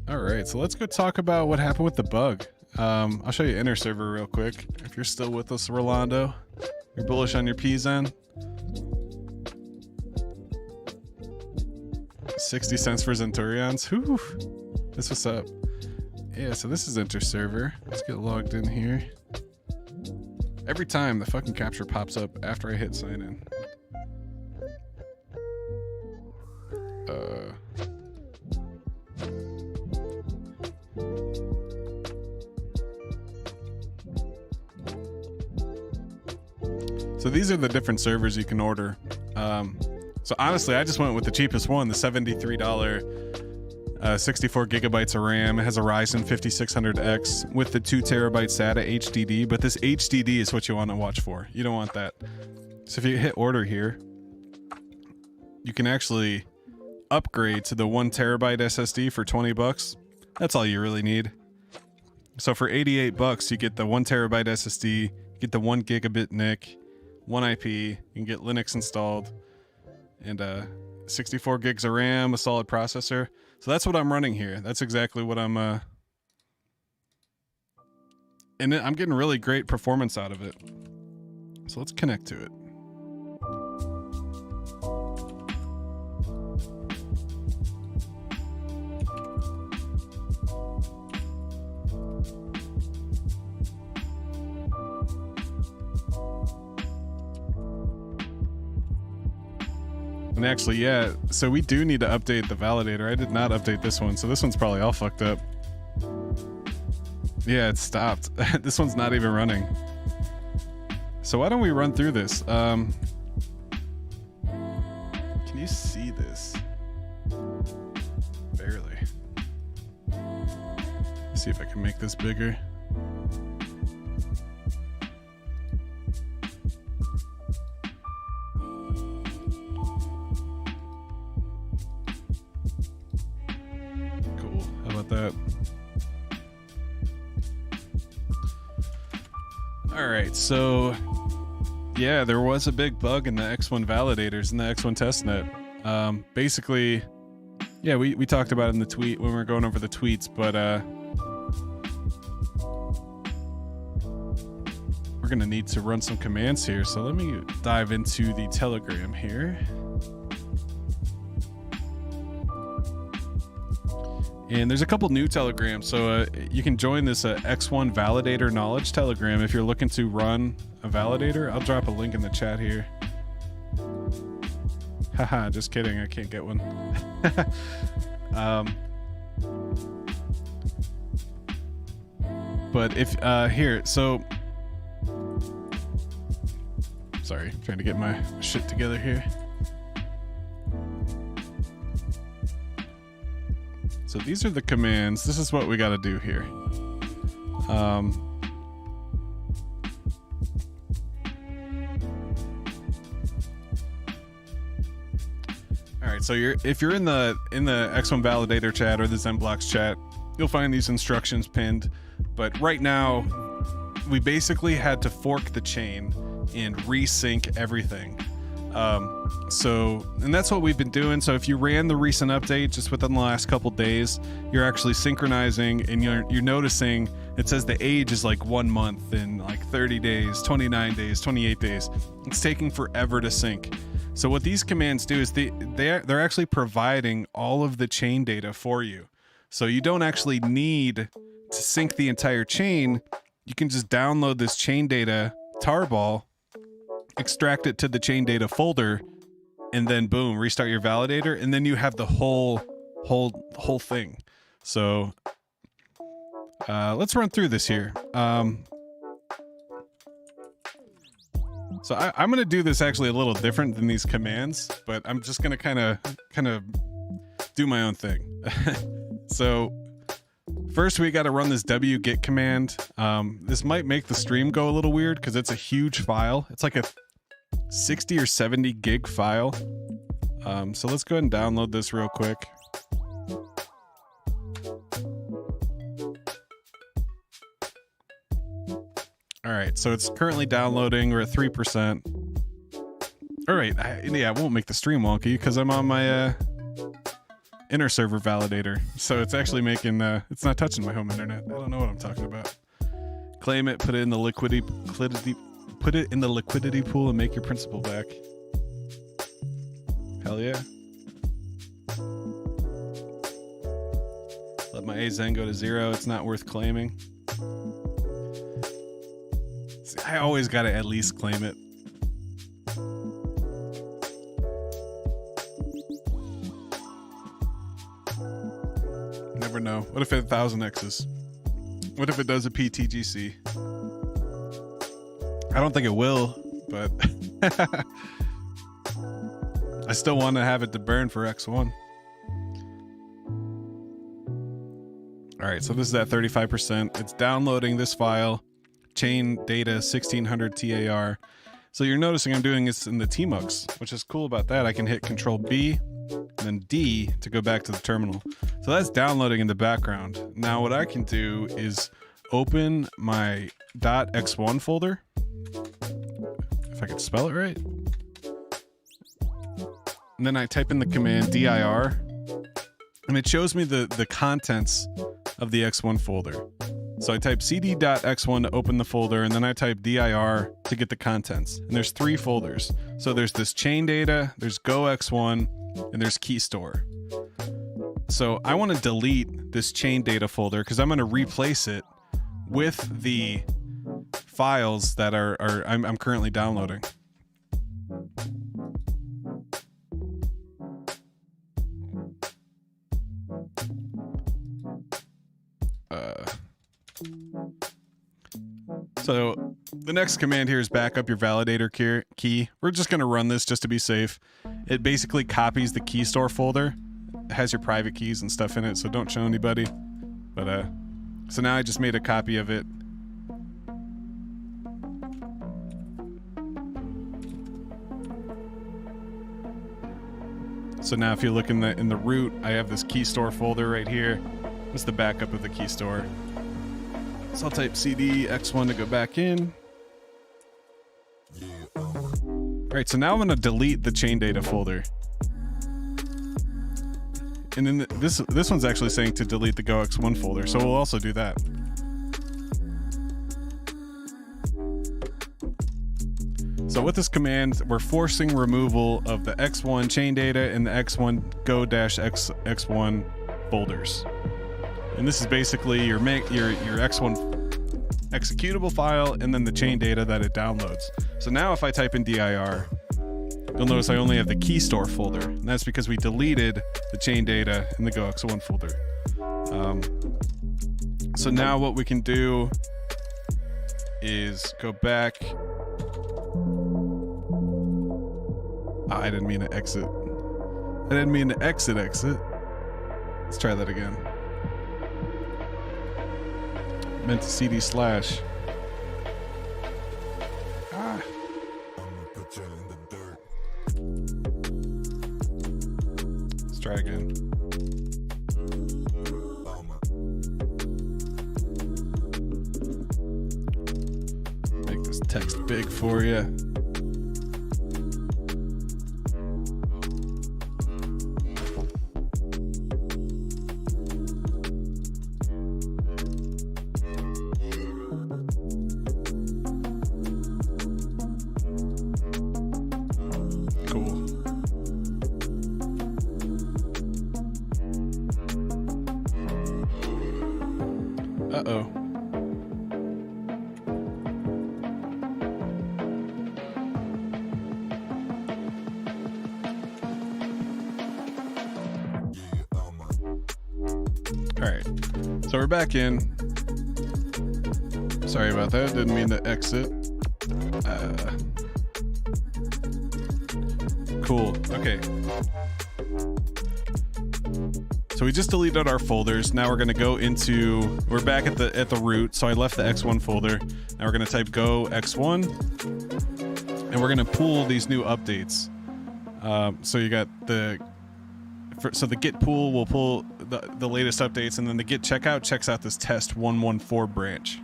All right, so let's go talk about what happened with the bug. I'll show you inner server real quick. If you're still with us, Rolando, you're bullish on your PZen. 60 cents for Zenturions. Whew. That's what's up. Yeah, so this is inter server. Let's get logged in here. Every time the fucking capture pops up after I hit sign in. So these are the different servers you can order. So honestly, I just went with the cheapest one, the $73, 64 gigabytes of RAM. It has a Ryzen 5600X with the 2 terabyte SATA HDD, but this HDD is what you want to watch for. You don't want that. So if you hit order here, you can actually upgrade to the 1 terabyte SSD for 20 bucks. That's all you really need. So for 88 bucks, you get the 1 terabyte SSD, you get the 1 gigabit NIC, 1 IP, you can get Linux installed, and 64 gigs of RAM, a solid processor. So that's what I'm running here. That's exactly what I'm and I'm getting really great performance out of it. So let's connect to it. And actually, yeah, so we do need to update the validator. I did not update this one, so this one's probably all fucked up. Yeah, it stopped. This one's not even running. So why don't we run through this? Can you see this? Barely. Let's see if I can make this bigger. That. All right, so yeah, there was a big bug in the X1 validators in the X1 testnet. Basically, yeah, we talked about it in the tweet when we were going over the tweets, but we're gonna need to run some commands here. So let me dive into the Telegram here. And there's a couple new telegrams, so you can join this X1 validator knowledge telegram if you're looking to run a validator. I'll drop a link in the chat here. Haha, just kidding, I can't get one. But if here, so sorry, trying to get my shit together here. So these are the commands. This is what we got to do here. All right. So if you're in the X1 validator chat or the ZenBlocks chat, you'll find these instructions pinned. But right now, we basically had to fork the chain and resync everything. And that's what we've been doing. So if you ran the recent update just within the last couple days, you're actually synchronizing, and you're noticing it says the age is like 1 month and like 30 days, 29 days, 28 days. It's taking forever to sync. So what these commands do is they're actually providing all of the chain data for you. So you don't actually need to sync the entire chain. You can just download this chain data tarball, extract it to the chain data folder, and then boom, restart your validator, and then you have the whole thing. So let's run through this here. So I'm gonna do this actually a little different than these commands, but I'm just gonna kind of do my own thing. So first we got to run this wget command. This might make the stream go a little weird because it's a huge file. It's like a 60 or 70 gig file. So let's go ahead and download this real quick. All right, so it's currently downloading. We're at 3%. All right, yeah, I won't make the stream wonky because I'm on my inner server validator. So it's actually making, it's not touching my home internet. I don't know what I'm talking about. Claim it, put it in the liquidity pool and make your principal back. Hell yeah. Let my AZEN go to 0. It's not worth claiming. See, I always gotta at least claim it. Never know. What if it 1000Xs? What if it does a PTGC? I don't think it will, but I still want to have it to burn for X1. All right, so this is at 35%. It's downloading this file, chain data 1600 TAR. So you're noticing I'm doing this in the tmux, which is cool about that. I can hit Control B and then D to go back to the terminal. So that's downloading in the background. Now what I can do is open my .x1 folder. If I could spell it right. And then I type in the command dir, and it shows me the contents of the X1 folder. So I type cd.x1 to open the folder, and then I type dir to get the contents. And there's 3 folders. So there's this chain data, there's go X1, and there's key store. So I want to delete this chain data folder because I'm going to replace it with the files that I'm currently downloading. So the next command here is back up your validator key. We're just going to run this just to be safe. It basically copies the key store folder. It has your private keys and stuff in it, so don't show anybody. But so now I just made a copy of it. So now if you look in the root, I have this key store folder right here. It's the backup of the key store. So I'll type cd x1 to go back in. All right, so now I'm going to delete the chain data folder. And then this one's actually saying to delete the go x1 folder, so we'll also do that. So with this command, we're forcing removal of the X1 chain data and the X1 go-x1 folders. And this is basically your X1 executable file and then the chain data that it downloads. So now if I type in dir, you'll notice I only have the key store folder. And that's because we deleted the chain data in the GoX1 folder. So now what we can do is go back. I didn't mean to exit. I didn't mean to exit. Let's try that again. Meant to CD slash. Let's try again. Make this text big for you. Uh-oh. All right, so we're back in. Sorry about that, didn't mean to exit. Cool, okay. So we just deleted our folders. Now we're gonna go into, we're back at the root. So I left the X1 folder. Now we're gonna type go X1 and we're gonna pull these new updates. So you got the git pool will pull the latest updates, and then the git checkout checks out this test 114 branch.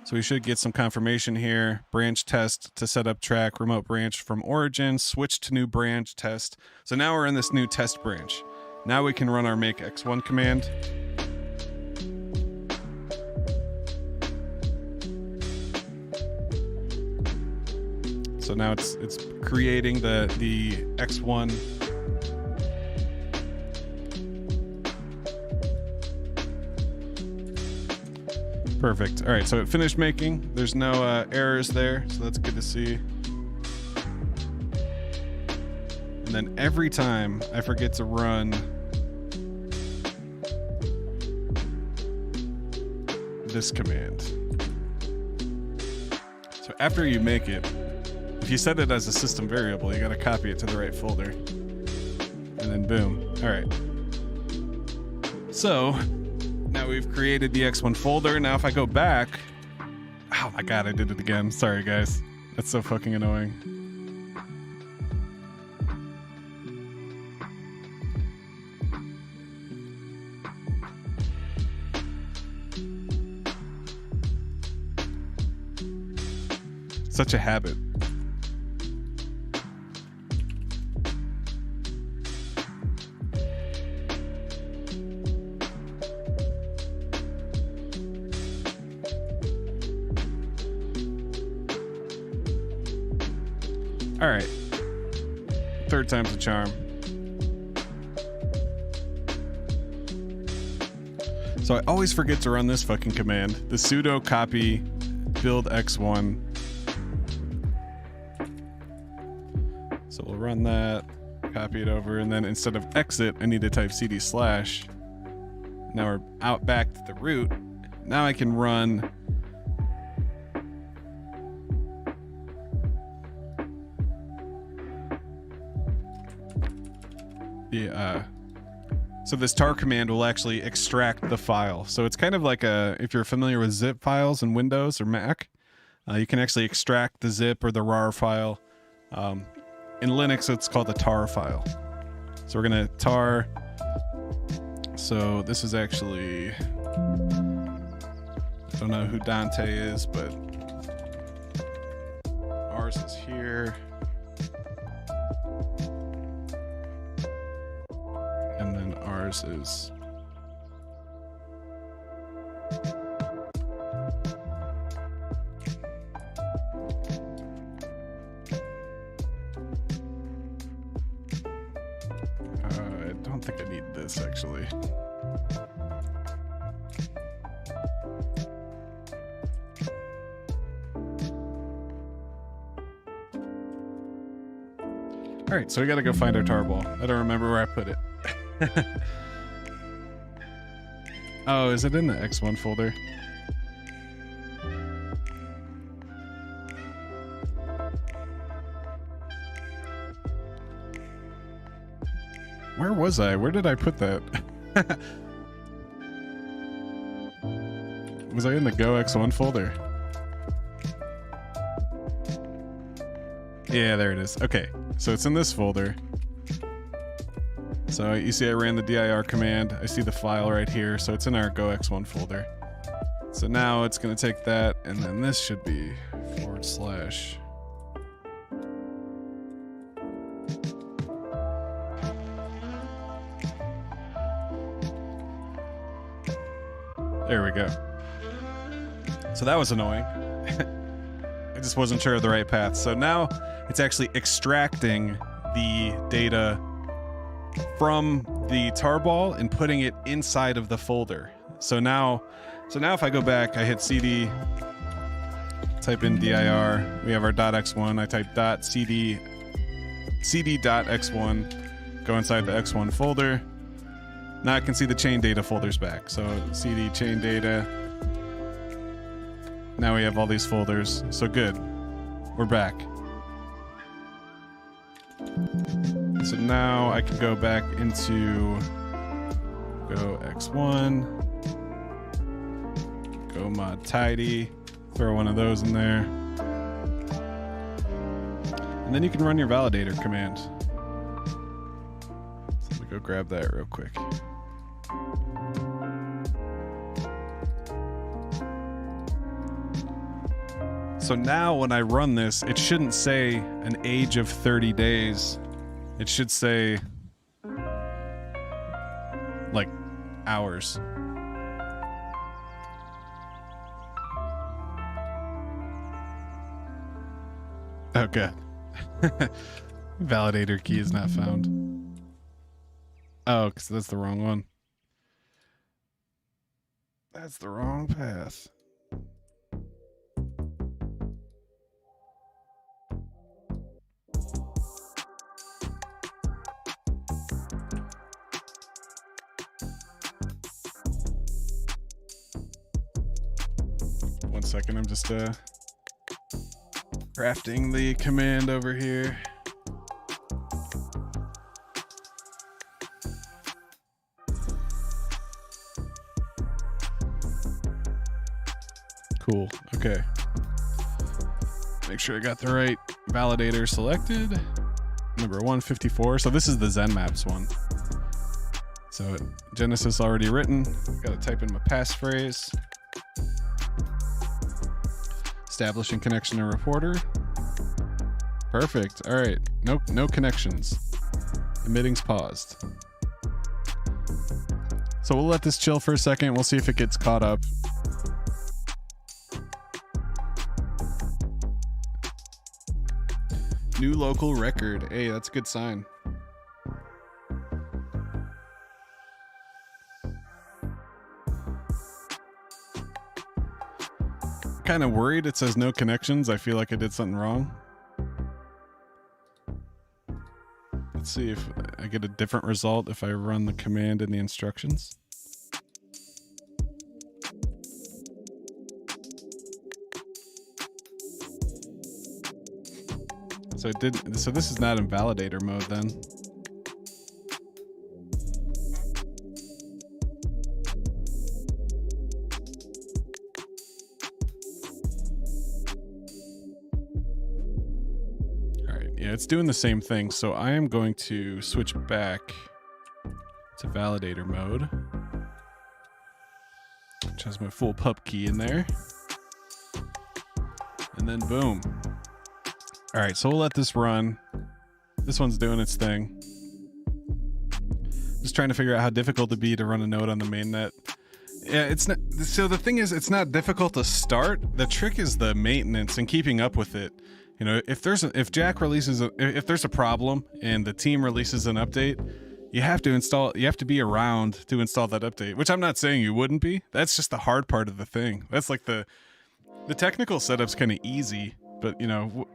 So we should get some confirmation here. Branch test to set up track, remote branch from origin, switch to new branch test. So now we're in this new test branch. Now we can run our make x1 command. So now it's creating the x1. Perfect. All right, so it finished making. There's no errors there, so that's good to see. And then every time I forget to run this command. So after you make it, if you set it as a system variable, you got to copy it to the right folder. And then boom. All right. So now we've created the X1 folder. Now if I go back, oh my God, I did it again. Sorry guys. That's so fucking annoying. Such a habit. All right, third time's a charm. So I always forget to run this fucking command, the sudo copy build x1. So we'll run that, copy it over, and then instead of exit, I need to type cd slash. Now we're out back to the root. Now I can run so this tar command will actually extract the file. So it's kind of like if you're familiar with zip files in Windows or Mac, you can actually extract the zip or the rar file. In Linux, it's called the tar file. So we're gonna tar. So this is actually, I don't know who Dante is, but ours is here. And then ours is I don't think I need this actually. All right, so we got to go find our tarball. I don't remember where I put it. Oh, is it in the X1 folder? Where was I? Where did I put that? Was I in the Go X1 folder? Yeah, there it is. Okay, so it's in this folder. So you see I ran the dir command. I see the file right here, so it's in our Go X1 folder. So now it's going to take that, and then this should be /. There we go. So that was annoying. I just wasn't sure of the right path. So now it's actually extracting the data from the tarball and putting it inside of the folder. So now if I go back, I hit cd, type in dir, we have our .x1, I type .cd, cd.x1, go inside the x1 folder. Now I can see the chain data folders back. So cd chain data. Now we have all these folders. So good. We're back. So now I can go back into Go X1, Go mod tidy, throw one of those in there. And then you can run your validator command. So let me go grab that real quick. So now when I run this, it shouldn't say an age of 30 days. It should say like hours. Oh, good. Validator key is not found. Oh, because that's the wrong one. That's the wrong path. One second, I'm just crafting the command over here. Cool. Okay. Make sure I got the right validator selected. Number 154. So this is the Zen Maps one. So Genesis already written. Got to type in my passphrase. Establishing connection to reporter. Perfect. All right. No connections. Emitting's paused. So we'll let this chill for a second. We'll see if it gets caught up. New local record. Hey, that's a good sign. Kind of worried it says no connections. I feel like I did something wrong. Let's see if I get a different result if I run the command in the instructions. So it did. So this is not in validator mode then. It's doing the same thing, so I am going to switch back to validator mode, which has my full pub key in there, and then boom. All right, so we'll let this run. This one's doing its thing. Just trying to figure out how difficult it'd be to run a node on the mainnet. Yeah, it's not. So the thing is, it's not difficult to start. The trick is the maintenance and keeping up with it. You know, if Jack releases if there's a problem and the team releases an update, you have to be around to install that update, which I'm not saying you wouldn't be. That's just the hard part of the thing. That's like the technical setup's kind of easy, but you know,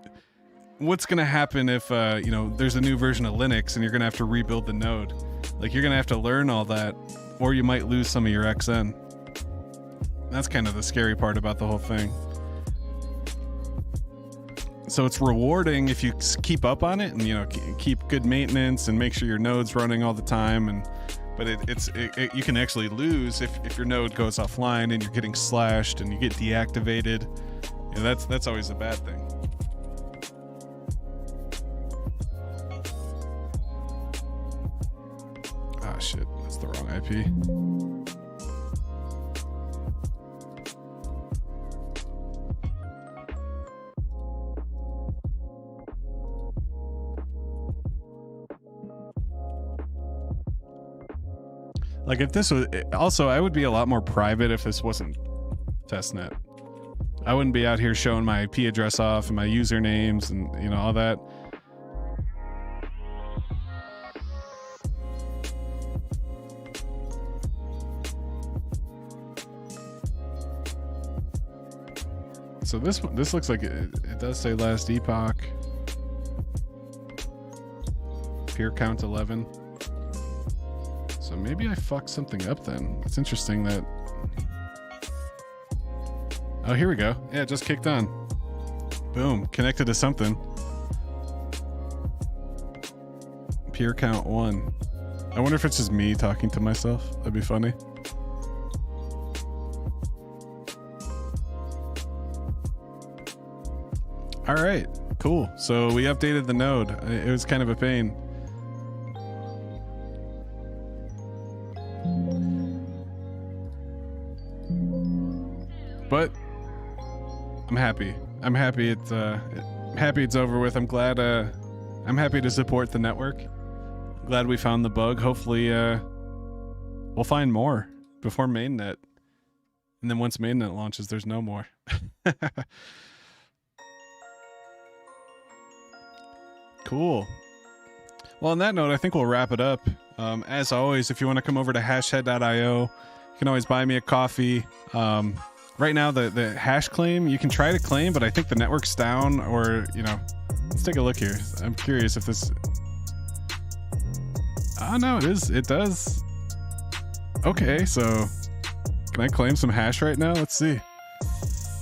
what's going to happen if, you know, there's a new version of Linux and you're going to have to rebuild the node? Like, you're going to have to learn all that, or you might lose some of your XN. That's kind of the scary part about the whole thing. So it's rewarding if you keep up on it and, you know, keep good maintenance and make sure your node's running all the time. But you can actually lose if your node goes offline and you're getting slashed and you get deactivated. You know, that's always a bad thing. Ah, shit, that's the wrong IP. Like, if this was also, I would be a lot more private if this wasn't testnet. I wouldn't be out here showing my IP address off and my usernames and, you know, all that. So this looks like it does say last epoch. Peer count 11. So maybe I fucked something up then. It's interesting that... Oh, here we go. Yeah, it just kicked on. Boom. Connected to something. Peer count 1. I wonder if it's just me talking to myself. That'd be funny. All right, cool. So we updated the node. It was kind of a pain. But I'm happy. I'm happy it's over with. I'm glad. I'm happy to support the network. Glad we found the bug. Hopefully, we'll find more before mainnet. And then once mainnet launches, there's no more. Cool. Well, on that note, I think we'll wrap it up. As always, if you want to come over to hashhead.io, you can always buy me a coffee. Right now, the hash claim, you can try to claim, but I think the network's down, or, you know, let's take a look here. I'm curious if this... Oh, no, it is. It does. Okay, so can I claim some hash right now? Let's see.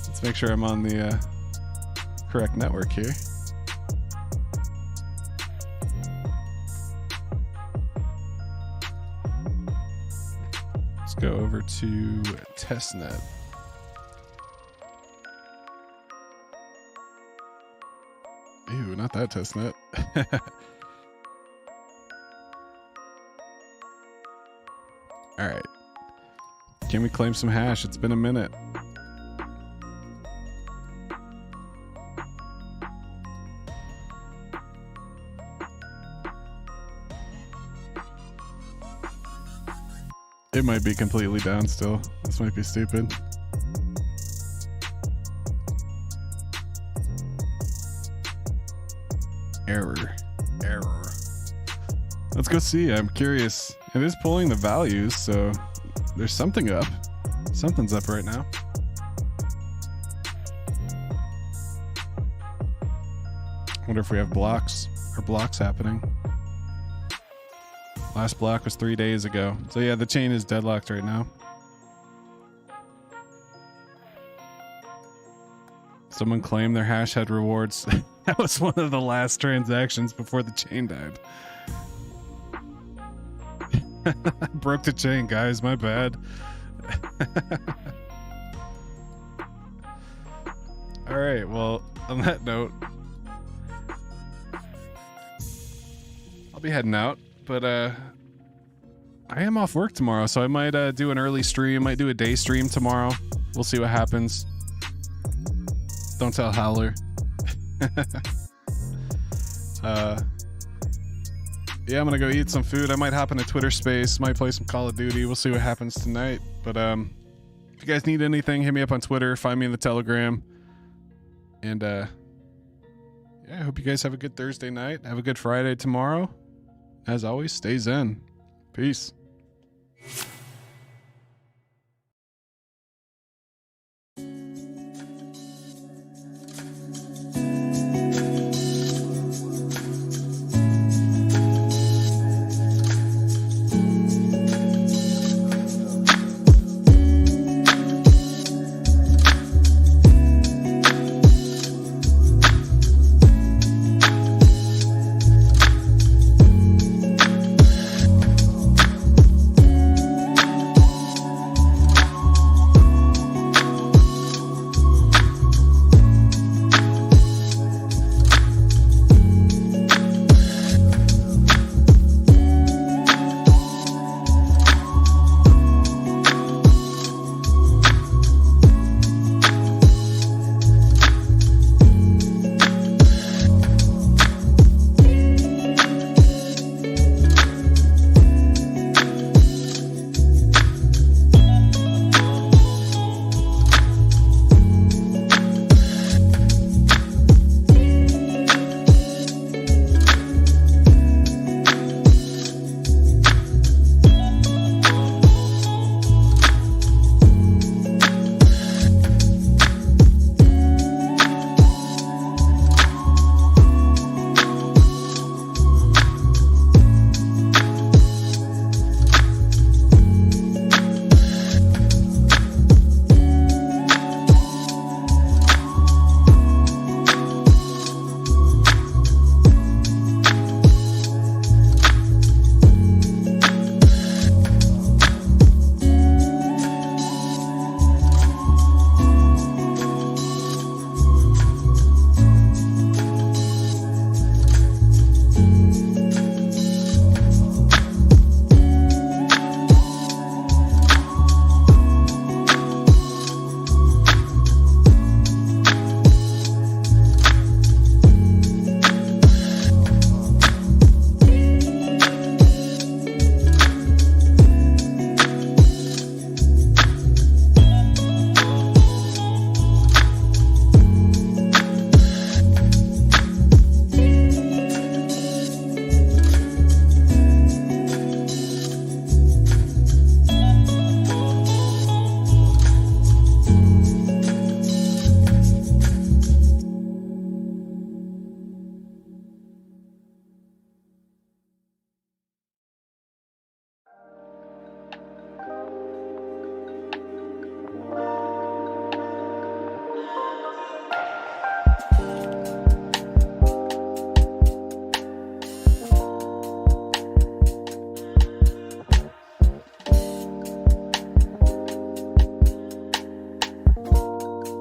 Let's make sure I'm on the correct network here. Let's go over to testnet. Ew, not that testnet. All right. Can we claim some hash? It's been a minute. It might be completely down still. This might be stupid. Error. Let's go see. I'm curious. It is pulling the values, so there's something up. Something's up right now. Wonder if we have blocks or blocks happening. Last block was 3 days ago. So yeah, the chain is deadlocked right now. Someone claimed their hash had rewards. That was one of the last transactions before the chain died. Broke the chain, guys. My bad. All right. Well, on that note, I'll be heading out, but I am off work tomorrow, so I might do an early stream. Might do a day stream tomorrow. We'll see what happens. Don't tell Howler. Yeah, I'm gonna go eat some food. I might hop in a Twitter space, might play some Call of Duty. We'll see what happens tonight. But if you guys need anything, hit me up on Twitter, find me in the Telegram. And yeah, I hope you guys have a good Thursday night. Have a good Friday tomorrow. As always, stay zen. Peace.